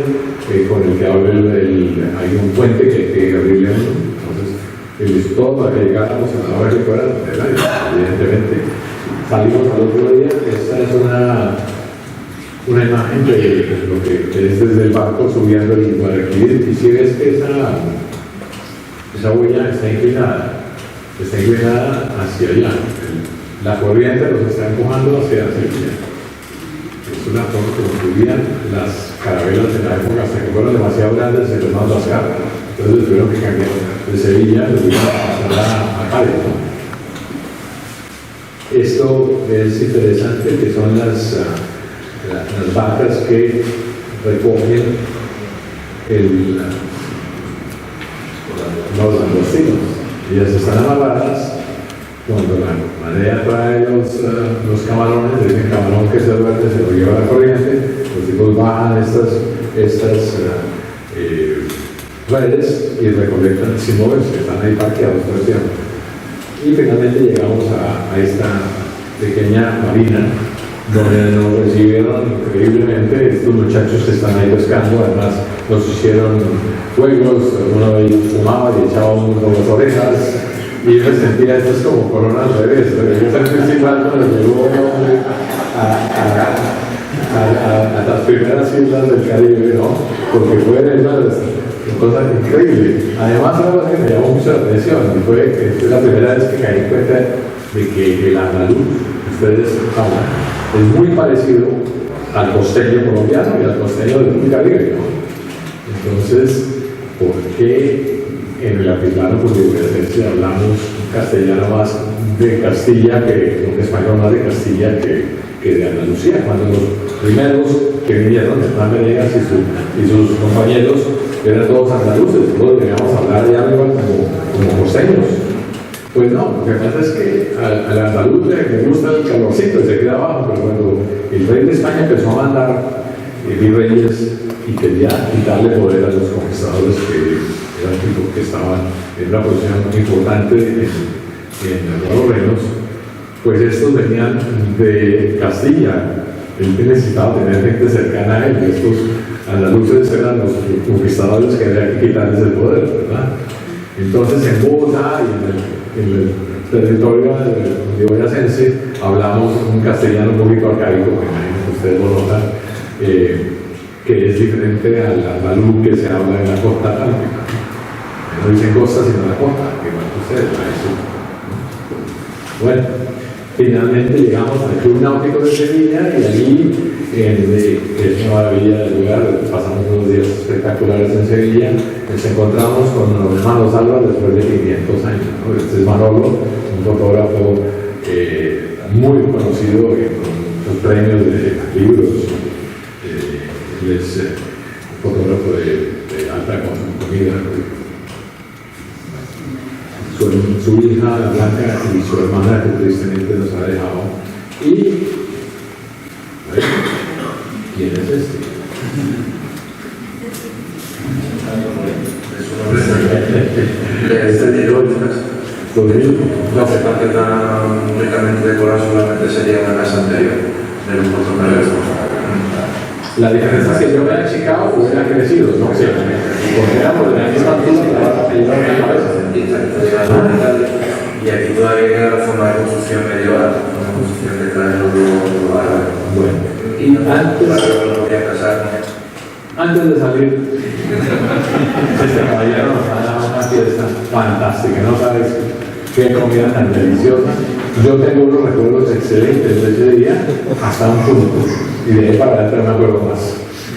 con el que abre hay un puente que hay que abrirle uno. Entonces, él hizo todo para que llegáramos a la hora que fuera del año. Evidentemente, salimos al otro día. Esta es una imagen de lo que es desde el barco subiendo el Guadalquivir, y si ves que esa huella está inclinada hacia allá. La corriente los está empujando hacia allá. Es una forma como subían las carabelas de la época hasta que fueron demasiado grandes, se les mandó las cargas. Entonces tuvieron que cambiar de Sevilla, los iban a pasar a Cádiz, ¿no? Esto es interesante, que son las barcas que recogen los langostinos. Ellas están amarradas. Cuando la marea trae los camarones, dicen camarón que se duerme, se lo lleva la corriente, los tipos bajan estas redes y recolectan sin moverse, están ahí parqueados todo el tiempo. Y finalmente llegamos a esta pequeña marina donde nos recibieron increíblemente estos muchachos que están ahí pescando. Además nos hicieron fuegos, uno de ellos fumaba y echaba uno con las orejas. Y yo me sentía, esto es como corona al revés, yo el principal cuando llegó a las primeras islas del Caribe, ¿no? Porque fue una cosa increíble. Además, algo que me llamó mucho la atención, y fue que fue la primera vez que caí en cuenta de que el andaluz, ustedes hablan, es muy parecido al costeño colombiano y al costeño del Caribe, ¿no? Entonces, ¿por qué en el altiplano cundiboyacense hablamos castellano más de Castilla un español más de Castilla que de Andalucía? Cuando los primeros que vinieron, Hernán Venegas y sus compañeros, eran todos andaluces, todos veníamos a hablar ya como costeños. Pues no, lo que pasa es que al andaluz le gusta el calorcito y se queda abajo, pero cuando el rey de España empezó a mandar virreyes y quería quitarle poder a los conquistadores que eran tipos que estaban en una posición muy importante en los reinos, pues estos venían de Castilla. Él necesitaba tener gente cercana a él, y estos andaluces eran los conquistadores que había que quitarles el poder, ¿verdad? Entonces en Bogotá y en el territorio cundiboyacense hablamos un castellano un poquito arcaico, que imagino que ustedes lo notan, que es diferente al andaluz que se habla en la costa atlántica. No dicen costa sino la costa, que igual que ustedes, bueno, finalmente llegamos al Club Náutico de Sevilla y allí, que es una maravilla de lugar, pasamos unos días espectaculares en Sevilla, nos encontramos con los hermanos Álvarez después de 500 años, ¿no? Este es Manolo, un fotógrafo muy conocido con premios de libros. Él es un fotógrafo de alta comida. Su hija Blanca y su hermana que tristemente nos ha dejado. Y ¿quién es este? Este Diego no se parte tan únicamente decorado, solamente sería una casa anterior del portal. La diferencia es que yo hubiera achicado o hubiera crecido, no sé, porque era por la misma altura que la cabeza. Y aquí todavía queda la forma de construcción medieval, una construcción que trae los árabes. Bueno, y antes de salir, este caballero nos ha dado una fiesta fantástica, no sabes qué comida tan deliciosa. Yo tengo unos recuerdos excelentes de ese día hasta un punto, y de ahí para adelante no me acuerdo más.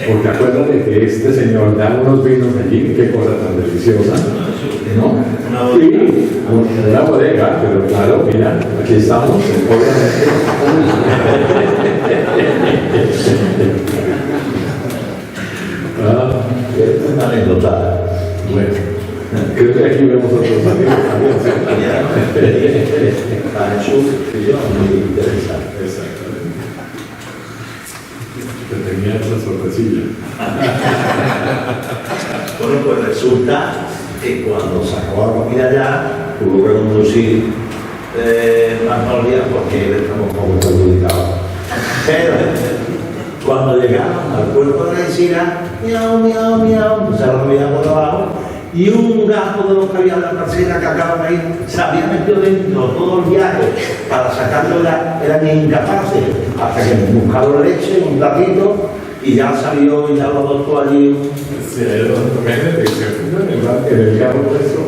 Porque acuérdate que este señor da unos vinos allí, qué cosa tan deliciosa, ¿no? Sí, una bodega, pero claro, mira, aquí estamos, obviamente. Es una anécdota. Bueno, creo que aquí vemos otros amigos también. Para Jesús, que yo muy interesante. Exactamente. Que tenía esa sorpresilla. Bueno, pues resulta que cuando se acabó la comida ya, tuvo que conducir Magnolia porque él estaba un poco perjudicado. Pero cuando llegaron al puerto de Algeciras, miau, miau, miau, empezaron a mirar por abajo, y un gato de los que había en la parcela que acaban ahí se había metido dentro todo el viaje para sacarlo, eran incapaces, hasta que buscaron leche, un platito, y ya salió y ya lo adoptó allí. Sí, imagínate que se fundan en el carro nuestro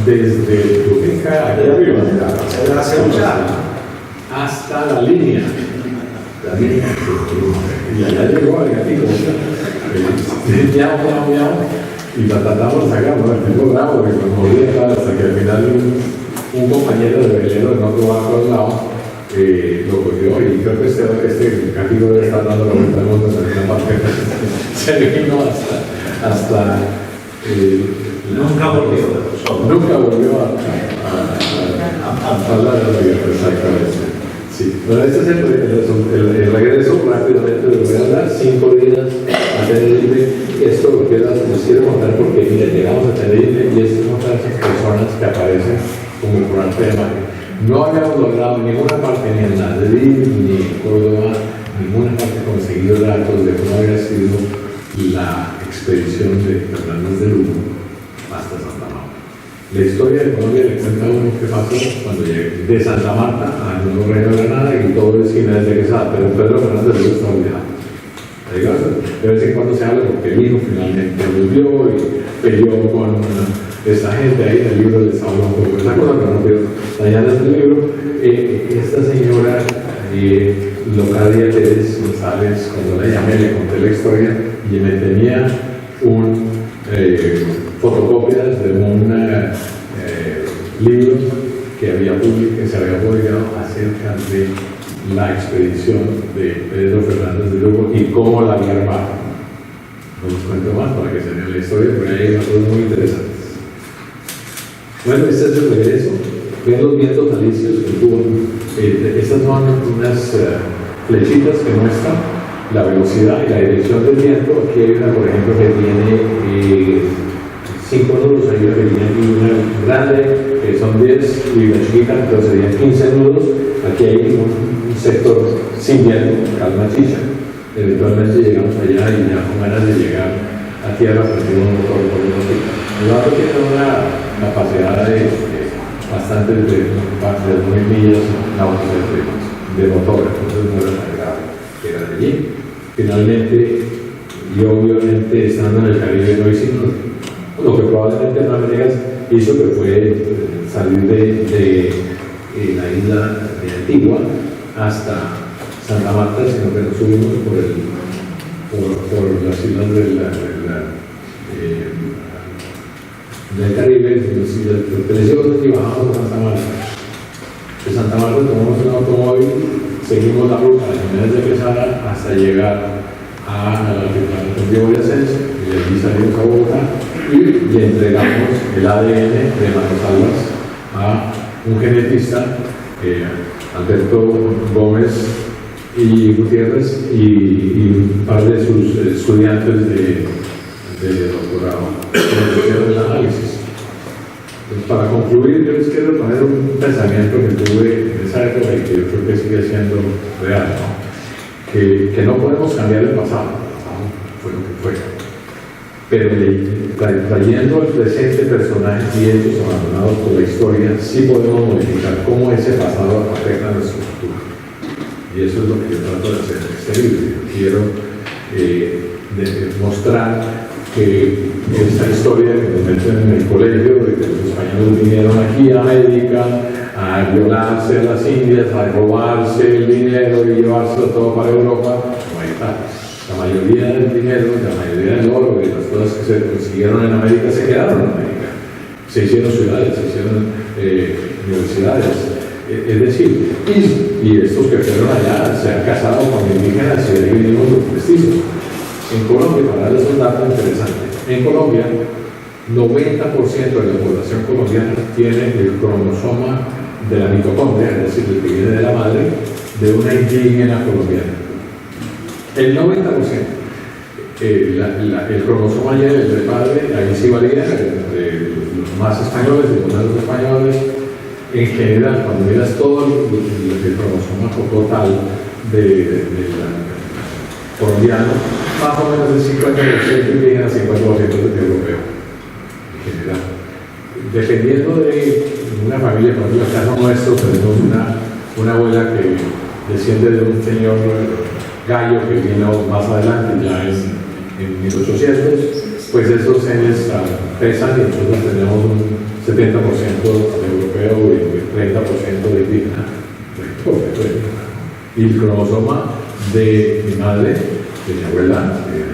desde tu finca aquí arriba hasta la línea. La línea. Y allá llegó el gatito. Miau, miau, miau. Y la tratamos de sacar, ¿no? El tipo bravo, que nos movía hasta que al final un compañero de velero en otro barco al lado lo cogió, y creo que este gatito debe estar dando la vuelta al mundo en una parte. Se vino hasta Nunca volvió. Nunca volvió a hablar de la vida, exactamente. Sí, bueno, este es el regreso rápidamente, les voy a hablar 5 días a Tenerife. Esto lo les quiero contar porque mira, llegamos a Tenerife y estas son esas personas que aparecen como por arte de magia. No habíamos logrado en ninguna parte, ni en Madrid, ni en Córdoba, ninguna parte conseguido datos de cómo había sido la expedición de Fernández de Lugo hasta Santa Marta. La historia de Colombia le cuenta a uno qué pasó cuando llegué de Santa Marta al Nuevo Reino de Granada, y todo es Jiménez de Quesada, pero Pedro Fernández de Lugo está olvidado. De vez en cuando se habla porque el hijo finalmente volvió y peleó con esta gente. Ahí en el libro les habla un poco de esa cosa, pero no quiero dañarles el libro. Esta señora, Locadia Pérez González, cuando la llamé, le conté la historia y me tenía fotocopias de un libro que se había publicado acerca de la expedición de Pedro Fernández de Lugo y cómo la había armado. No les cuento más para que se vean la historia, pero hay unas cosas muy interesantes. Bueno, este es el regreso. Vean los vientos alisios que tuvo. Estas son unas flechitas que muestran la velocidad y la dirección del viento. Aquí hay una, por ejemplo, que tiene 5 nudos, hay una que tiene una grande, que son 10, y una chiquita, entonces serían 15 nudos. Aquí hay un sector sin viento, calma chicha. Eventualmente llegamos allá y ya con ganas de llegar a tierra, pues tenemos un motor por una chica. El barco tiene una capacidad de bastante de 2.000 millas náuticas de motor, entonces no era tan grave llegar allí. Finalmente, y obviamente estando en el Caribe no hicimos lo que probablemente Hernán Venegas hizo, que fue salir de la isla de Antigua hasta Santa Marta, sino que nos subimos por las islas del Caribe, y bajamos a Santa Marta. De Santa Marta tomamos un automóvil, seguimos la ruta de Jiménez de Quesada hasta llegar a la altiplano de Boyacense, y de allí salimos a Bogotá y le entregamos el ADN de Manosalvas a un genetista, Alberto Gómez y Gutiérrez, y un par de sus estudiantes de doctorado que hicieron el análisis. Entonces, para concluir, yo les quiero poner un pensamiento que tuve en esa época y que yo creo que sigue siendo real, ¿no? Que no podemos cambiar el pasado, fue lo que fue, pero trayendo al presente personajes y hechos abandonados por la historia, sí podemos modificar cómo ese pasado afecta a nuestro futuro. Y eso es lo que yo trato de hacer en este libro. Quiero mostrar que esta historia que nos meten en el colegio, de que los españoles vinieron aquí a América a violarse a las Indias, a robarse el dinero y llevárselo todo para Europa, no hay tal. La mayoría del dinero, la mayoría del oro y las cosas que se consiguieron en América se quedaron en América. Se hicieron ciudades, se hicieron universidades. Es decir, y estos que fueron allá se han casado con indígenas y de ahí venimos los mestizos. En Colombia, para darles un dato interesante, en Colombia, 90% de la población colombiana tiene el cromosoma de la mitocondria, es decir, el que viene de la madre, de una indígena colombiana. El 90%. El cromosoma ya del padre, ahí sí varía, entre los más españoles y los menos españoles. En general, cuando miras todo el cromosoma total de colombiano, más o menos el 50% indígena, 50% europeo, en general. Dependiendo de una familia, por ejemplo, el caso nuestro, tenemos una abuela que desciende de un señor gallo que vino más adelante, ya en 1800, pues esos genes pesan y entonces tenemos un 70% de europeo y 30% de indígena. Y el cromosoma de mi madre, de mi abuela,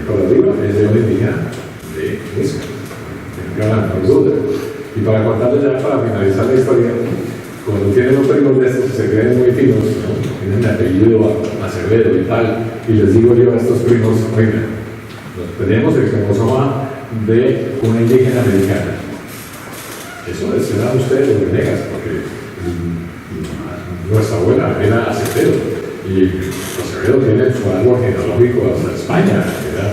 por arriba, es de una indígena de Huesca, de gran duda. Y para contarles ya, para finalizar la historia, cuando tienen los primos de estos que se creen muy finos, ¿no? Tienen mi apellido Acevedo y tal, y les digo yo a estos primos, oigan, tenemos el cromosoma de una indígena americana. Eso serán ustedes los Venegas, porque nuestra abuela era Acevedo, y Acevedo tiene su árbol genealógico hasta España, era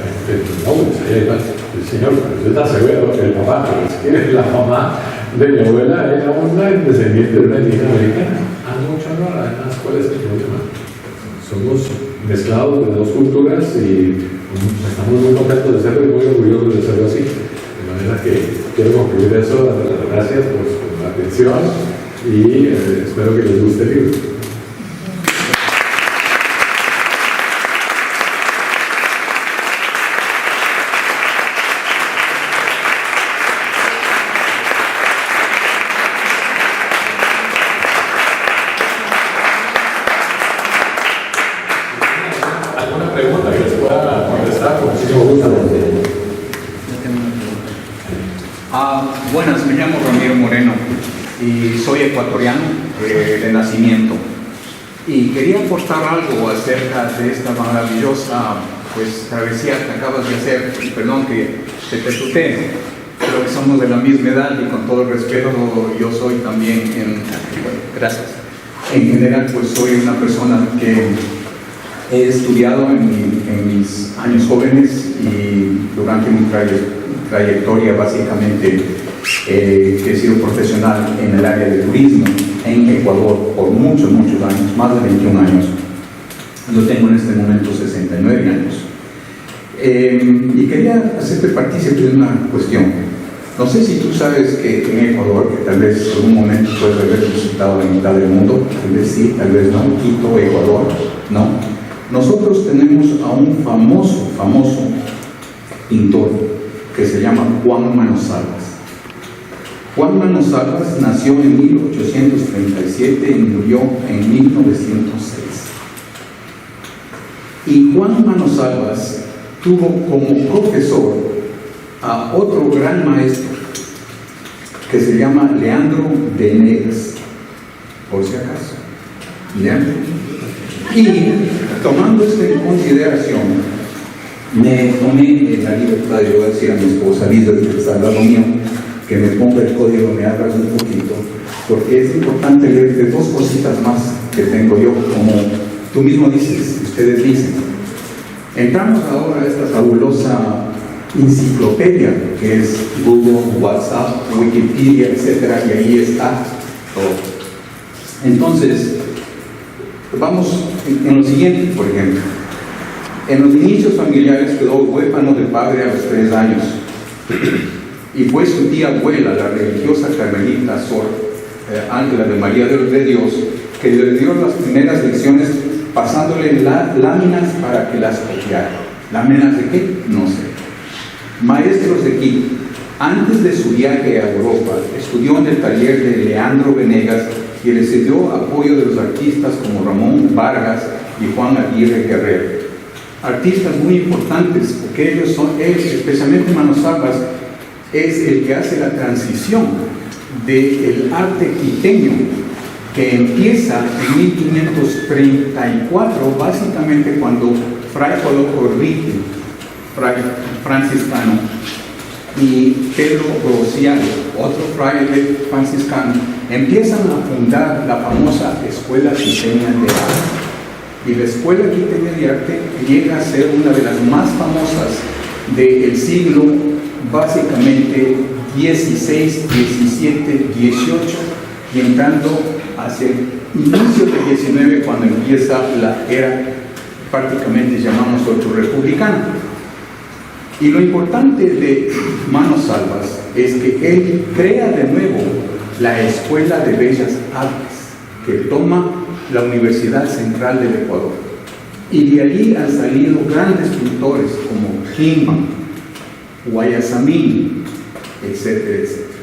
nobles, allá iba el señor, es Acevedo, el papá, pero es que la mamá de mi abuela era una descendiente de una indígena americana. Mucho honor, además, ¿cuál es el problema? Somos mezclados de dos culturas y estamos muy contentos de serlo y muy orgullosos de serlo así. De manera que quiero concluir eso, dando las gracias por la atención y espero que les guste el libro. pregunta que les pueda contestar, con muchísimo gusto. Buenas, me llamo Ramiro Moreno y soy ecuatoriano de nacimiento. Y quería aportar algo acerca de esta maravillosa travesía que acabas de hacer. Y perdón que te tutee, pero que somos de la misma edad y con todo el respeto, yo soy también, gracias. En general, pues soy una persona que he estudiado en mis años jóvenes y durante mi trayectoria básicamente he sido profesional en el área de turismo en Ecuador por muchos años, más de 21 años. Yo tengo en este momento 69 años. Y quería hacerte partícipe de una cuestión. No sé si tú sabes que en Ecuador, que tal vez en algún momento puedes haber visitado la mitad del mundo, tal vez sí, tal vez no, Quito, Ecuador, no. Nosotros tenemos a un famoso pintor que se llama Juan Manos Salvas. Juan Manos Salvas nació en 1837 y murió en 1906. Y Juan Manos Salvas tuvo como profesor a otro gran maestro que se llama Leandro Venegas, por si acaso. Leandro. Y tomando esto en consideración, me tomé la libertad de yo decir a mi esposa, Liz, que está al lado mío, que me ponga el código, me abras un poquito, porque es importante leer de dos cositas más que tengo yo, como tú mismo dices, ustedes dicen. Entramos ahora a esta fabulosa enciclopedia que es Google, WhatsApp, Wikipedia, etcétera, y ahí está todo. Entonces, vamos en lo siguiente, por ejemplo. En los inicios familiares quedó huérfano de padre a los 3 años y fue su tía abuela, la religiosa carmelita Sor Ángela de María de Dios, que le dio las primeras lecciones pasándole láminas para que las copiara. ¿Láminas de qué? No sé. Maestros de Quito. Antes de su viaje a Europa, estudió en el taller de Leandro Venegas y recibió apoyo de los artistas como Ramón Vargas y Juan Aguirre Guerrero. Artistas muy importantes, porque ellos son, especialmente Manos Salvas, es el que hace la transición del arte quiteño, que empieza en 1534, básicamente cuando Fray Coloco Rique, fray franciscano, y Pedro Rociano, otro fraile franciscano, empiezan a fundar la famosa Escuela Quiteña de Arte. Y la Escuela Quiteña de Arte llega a ser una de las más famosas del siglo, básicamente 16, 17, 18, y entrando hacia el inicio del 19, cuando empieza la era, prácticamente llamamos otro republicano. Y lo importante de Manos Salvas es que él crea de nuevo la Escuela de Bellas Artes, que toma la Universidad Central del Ecuador. Y de allí han salido grandes pintores como Kliman, Guayasamín, etcétera, etcétera.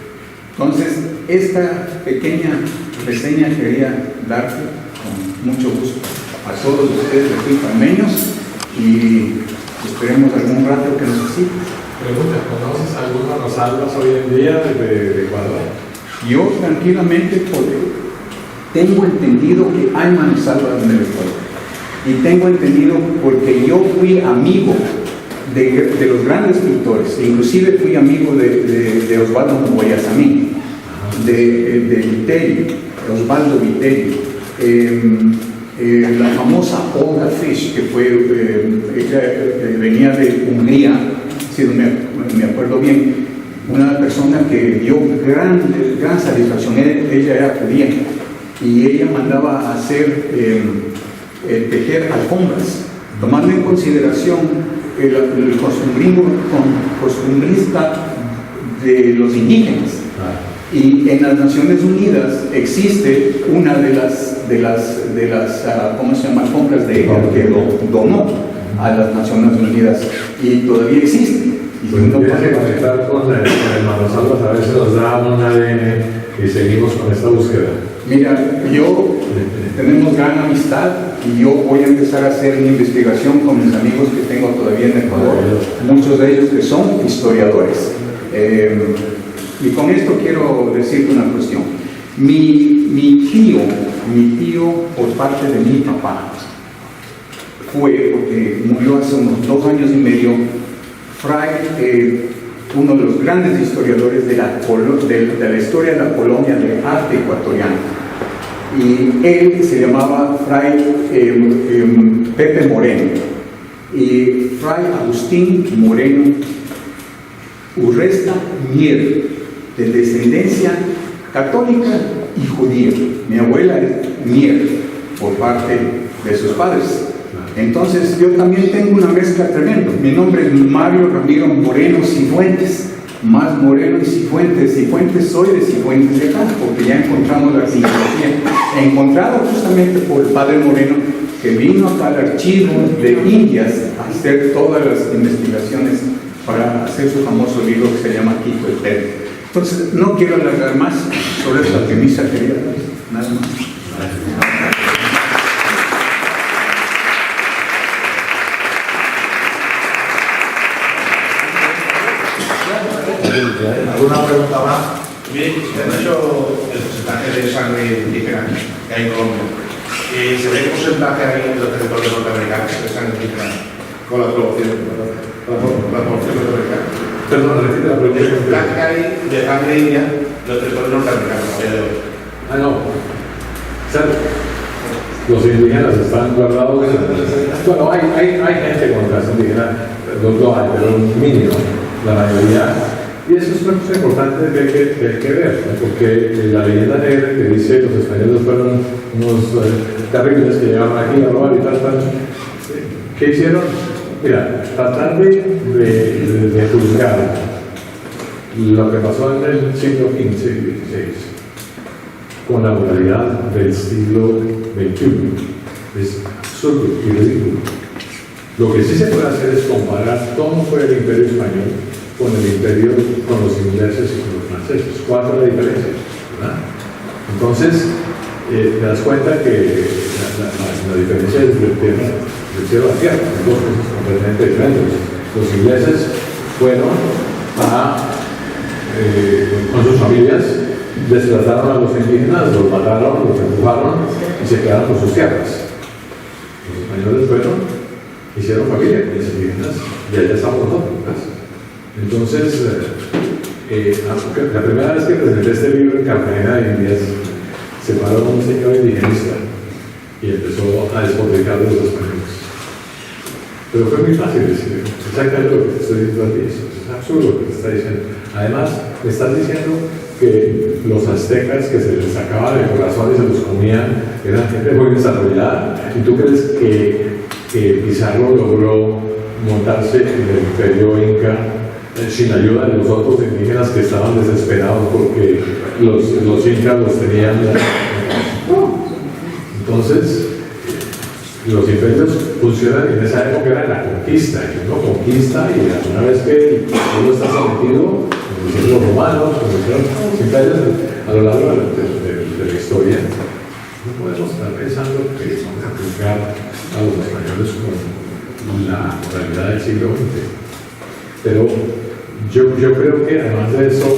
Entonces, esta pequeña reseña quería darte con mucho gusto a todos ustedes de aquí palmeños y esperemos algún rato que nos visiten. Pregunta, ¿conoces algún Manos Salvas hoy en día de Ecuador? Yo tranquilamente tengo entendido que hay Manos Salvas en el Ecuador. Y tengo entendido porque yo fui amigo de los grandes pintores, inclusive fui amigo de Osvaldo Guayasamín, de Vitelli, Osvaldo Vitelli, la famosa Olga Fish, que fue, ella venía de Hungría, si no me acuerdo bien, una persona que dio gran satisfacción. Ella era judía y ella mandaba a hacer tejer alfombras, tomando en consideración el costumbrista de los indígenas. Y en las Naciones Unidas existe una de las ¿cómo se llama? Alfombras de ella que donó a las Naciones Unidas y todavía existe. Y pues no puede conectar con el Manos Salvas, a veces nos da un ADN y seguimos con esta búsqueda. Mira, yo tenemos gran amistad y yo voy a empezar a hacer mi investigación con mis amigos que tengo todavía en Ecuador, muchos de ellos que son historiadores. Y con esto quiero decirte una cuestión. Mi tío por parte de mi papá fue, porque murió hace unos 2 años y medio, uno de los grandes historiadores de la historia de la colonia de arte ecuatoriana. Y él se llamaba Fray Pepe Moreno. Y Fray Agustín Moreno Urresta Mier, de descendencia católica y judía. Mi abuela es Mier, por parte de sus padres. Entonces yo también tengo una mezcla tremenda. Mi nombre es Mario Ramiro Moreno Cifuentes, más Moreno y Cifuentes. Cifuentes soy de Cifuentes de acá, porque ya encontramos la genealogía. Encontrado justamente por el padre Moreno, que vino acá al archivo de Indias a hacer todas las investigaciones para hacer su famoso libro que se llama Quito el Perro. Entonces no quiero alargar más sobre esta premisa, querida. Nada más. ¿Alguna pregunta más? Bien, usted ha hecho el porcentaje de sangre indígena que hay en Colombia. ¿Se ve qué porcentaje hay en los territorios norteamericanos de sangre indígena con la población norteamericana? Perdón, repite la pregunta. ¿El porcentaje que hay de sangre india en los territorios norteamericanos a día de hoy? No. Los indígenas están guardados. Bueno, hay gente con raza indígena, lo hay, pero mínimo, la mayoría. Y eso es una cosa importante que hay que ver, ¿no? Porque la leyenda negra que dice que los españoles fueron unos terribles que llegaron aquí a robar y tal, ¿qué hicieron? Mira, tratar de juzgar lo que pasó en el siglo XV y XVI con la moralidad del siglo XXI es absurdo y ridículo. Lo que sí se puede hacer es comparar cómo fue el Imperio Español con el imperio, con los ingleses y con los franceses. ¿Cuál fue la diferencia? ¿Verdad? Entonces, te das cuenta que la diferencia es del cielo a la tierra, son dos cosas completamente diferentes. Los ingleses fueron con sus familias, desplazaron a los indígenas, los mataron, los empujaron y se quedaron con sus tierras. Los españoles fueron, hicieron familia con los indígenas y allá estamos nosotros. ¿Ves? Entonces, la primera vez que presenté este libro en Cartagena de Indias, se paró un señor indigenista y empezó a despotricar de los españoles. Pero fue muy fácil decir, exactamente lo que te estoy diciendo a ti, es absurdo lo que te está diciendo. Además, me estás diciendo que los aztecas que se les sacaban el corazón y se los comían eran gente muy desarrollada, y tú crees que Pizarro logró montarse en el imperio inca sin ayuda de los otros indígenas que estaban desesperados porque los incas los tenían. Entonces, los imperios funcionan, en esa época era la conquista, y uno conquista, y una vez que uno está sometido, como los romanos, como los imperios a lo largo de la historia, no podemos estar pensando que vamos a juzgar a los españoles con la moralidad del siglo XX. Pero yo creo que además de eso,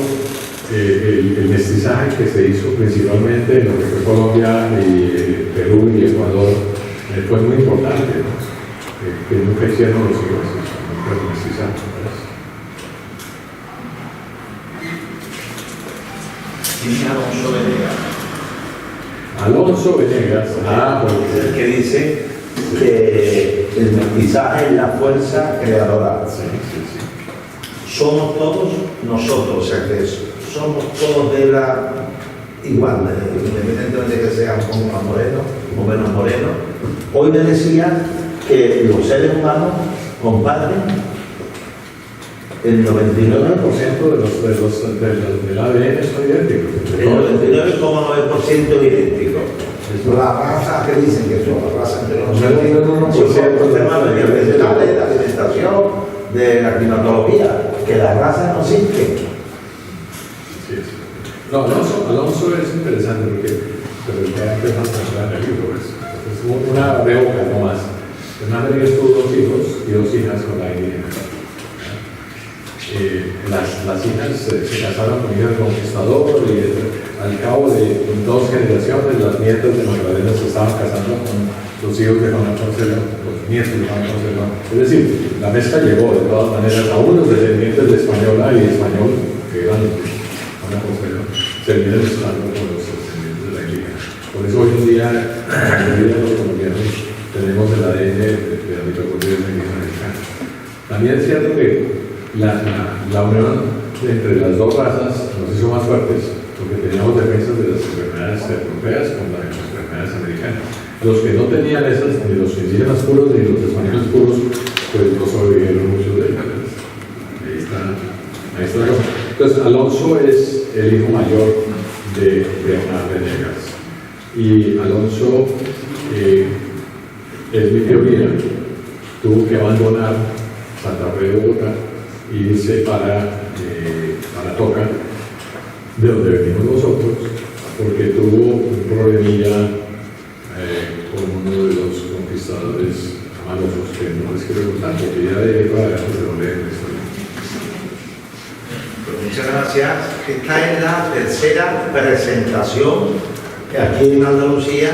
el mestizaje que se hizo principalmente en lo que fue Colombia y Perú y Ecuador fue muy importante, ¿no? Que nunca hicieron los ingleses, nunca lo mestizaron. Dice Alonso Venegas. Alonso Venegas, el que dice que el mestizaje es la fuerza creadora. Sí. Somos todos nosotros, o sea que somos todos de la igual, independientemente de que seamos más morenos o menos morenos. Hoy me decía que los seres humanos comparten el 99% del ADN son idénticos. El 99,9% idéntico. La raza que dicen que son la raza entre nosotros, de la alimentación, de la climatología, que la raza no existe. Sí. No, Alonso es interesante porque pero ya empezamos a entrar en el libro. Rodríguez tuvo 2 hijos y 2 hijas con la indígena. Las hijas se casaron con hijas del conquistador y al cabo de 2 generaciones las nietas de Magdalena se estaban casando con los hijos de Juan Alfonso León, los nietos de Juan Alfonso León. Es decir, la mezcla llegó de todas maneras a unos descendientes de española y español, que eran Juan Alfonso León, se vienen mezclando con los descendientes de la indígena. Por eso hoy en día, la mayoría de los colombianos tenemos el ADN de la mitocondria indígena. También es cierto que la unión entre las 2 razas nos hizo más fuertes porque teníamos defensas de las enfermedades europeas contra las enfermedades americanas. Los que no tenían esas, ni los indígenas puros ni los españoles puros, pues no sobrevivieron muchos de ellos. Ahí está la cosa. Entonces, Alonso es el hijo mayor de Bernal Venegas. Y Alonso es mi teoría, tuvo que abandonar Santa Fe de Bogotá y irse para Toca, de donde venimos nosotros, porque tuvo un problemilla con uno de los conquistadores malosos que no les quiero contar, porque ya de para adelante se lo leen la historia. Pues muchas gracias. Esta es la tercera presentación que aquí en Andalucía,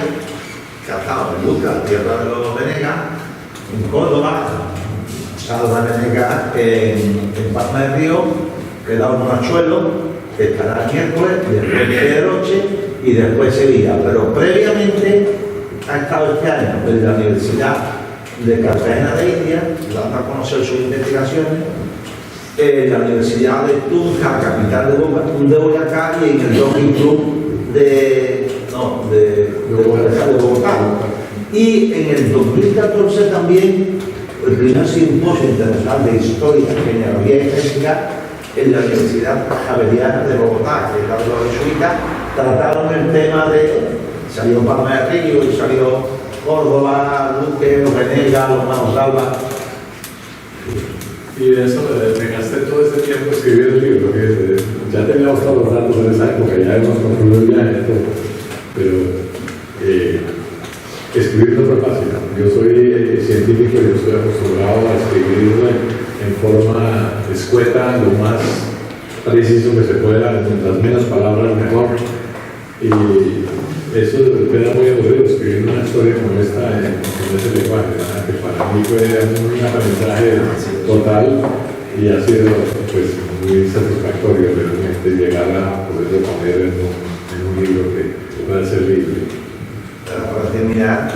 que ha estado en Lucca, tierra de los Venegas, en Córdoba, Salva Venegas en Palma del Río, que da un machuelo, que estará el miércoles, después Pedroche y después Sevilla. Pero previamente ha estado este año en la Universidad de Cartagena de India, dando a conocer sus investigaciones, en la Universidad de Tunja, capital de Boyacá, y en el Jockey Club de Bogotá. Y en el 2014 también el primer simposio internacional de historia, genealogía y genética en la Universidad Javeriana de Bogotá, que es la de los jesuitas, trataron el tema de, salió Palma del Río y salió Córdoba, Luque, los Venegas, los Manos Alba. Y de eso me gasté todo ese tiempo escribiendo el libro, que ya teníamos todos los datos en esa época, ya hemos concluido el viaje, pero escribir no fue fácil. Yo soy científico y estoy acostumbrado a escribir en forma escueta, lo más preciso que se pueda, las menos palabras mejor. Y eso queda muy aburrido, escribir una historia como esta con ese lenguaje, ¿verdad? Que para mí fue un aprendizaje total y ha sido pues muy satisfactorio realmente llegar a poderlo poner en un libro que pueda ser libre. Para terminar,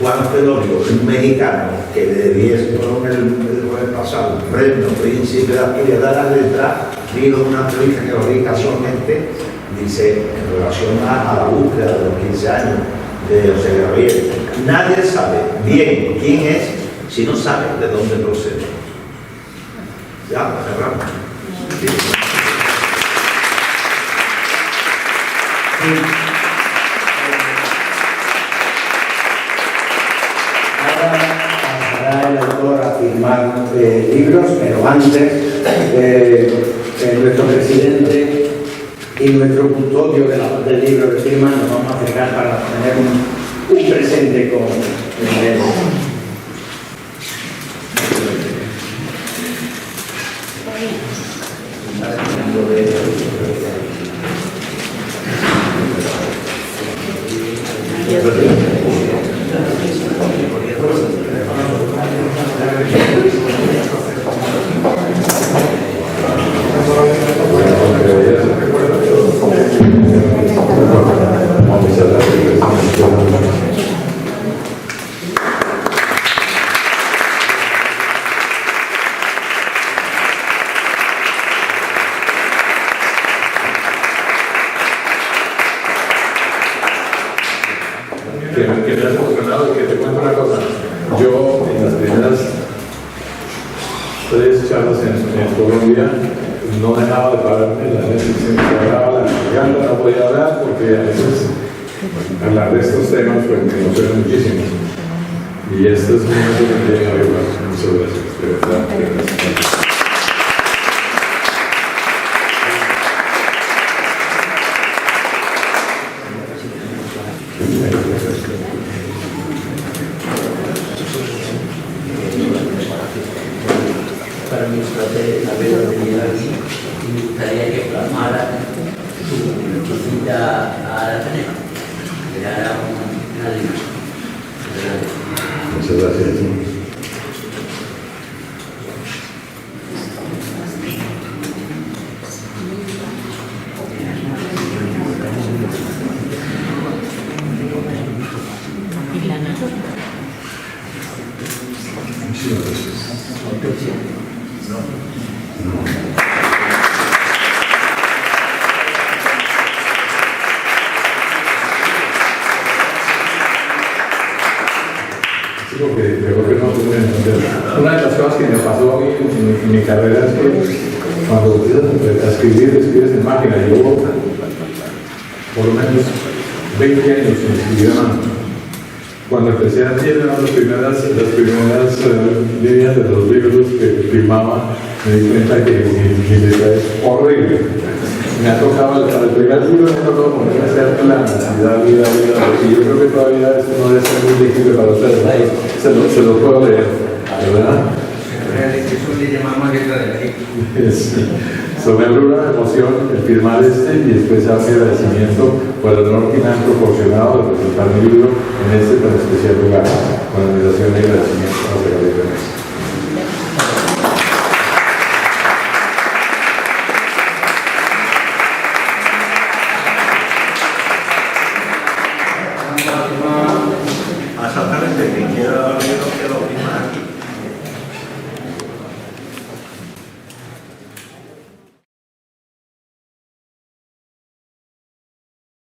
Juan Celorio, un mexicano que le dieron el jueves pasado el premio Príncipe de Asturias de las Letras, vino una entrevista que lo vi casualmente, dice, en relación a la búsqueda de los 15 años de José Gabriel, nadie sabe bien quién es si no sabe de dónde procede. Ya, cerramos. Pasará el autor a firmar libros, pero antes nuestro presidente y nuestro custodio del libro de firma nos vamos a acercar para tener un presente con él. Que me has emocionado y que te cuento una cosa. Yo en las primeras 3 charlas en Colombia no dejaba de pararme, la gente se me cerraba la garganta, no podía hablar porque a veces hablar de estos temas pues me emociona muchísimo. Y este es un momento que me llega a ver. Muchas gracias, de verdad. Gracias. administración haberlo tenido aquí y me gustaría que plasmara su cita a la Ateneo. Era una línea. Muchas gracias. Una de las cosas que me pasó a mí en mi carrera es que cuando empiezas a escribir, escribes en máquina. Llevo por lo menos 20 años sin escribir a mano. Cuando empecé a hacer las primeras líneas de los libros que firmaba, me di cuenta que mi letra es horrible. Me ha tocado, al primer libro me ha tocado ponerme a hacer la necesidad, vida, y yo creo que todavía esto no debe ser muy difícil para ustedes. Se lo puedo leer, ¿verdad? Eso le llamamos letra de ley. Sí. Sobre una emoción el firmar y expresar mi agradecimiento por el honor que me han proporcionado de presentar mi libro en este tan especial lugar, con admiración y agradecimiento.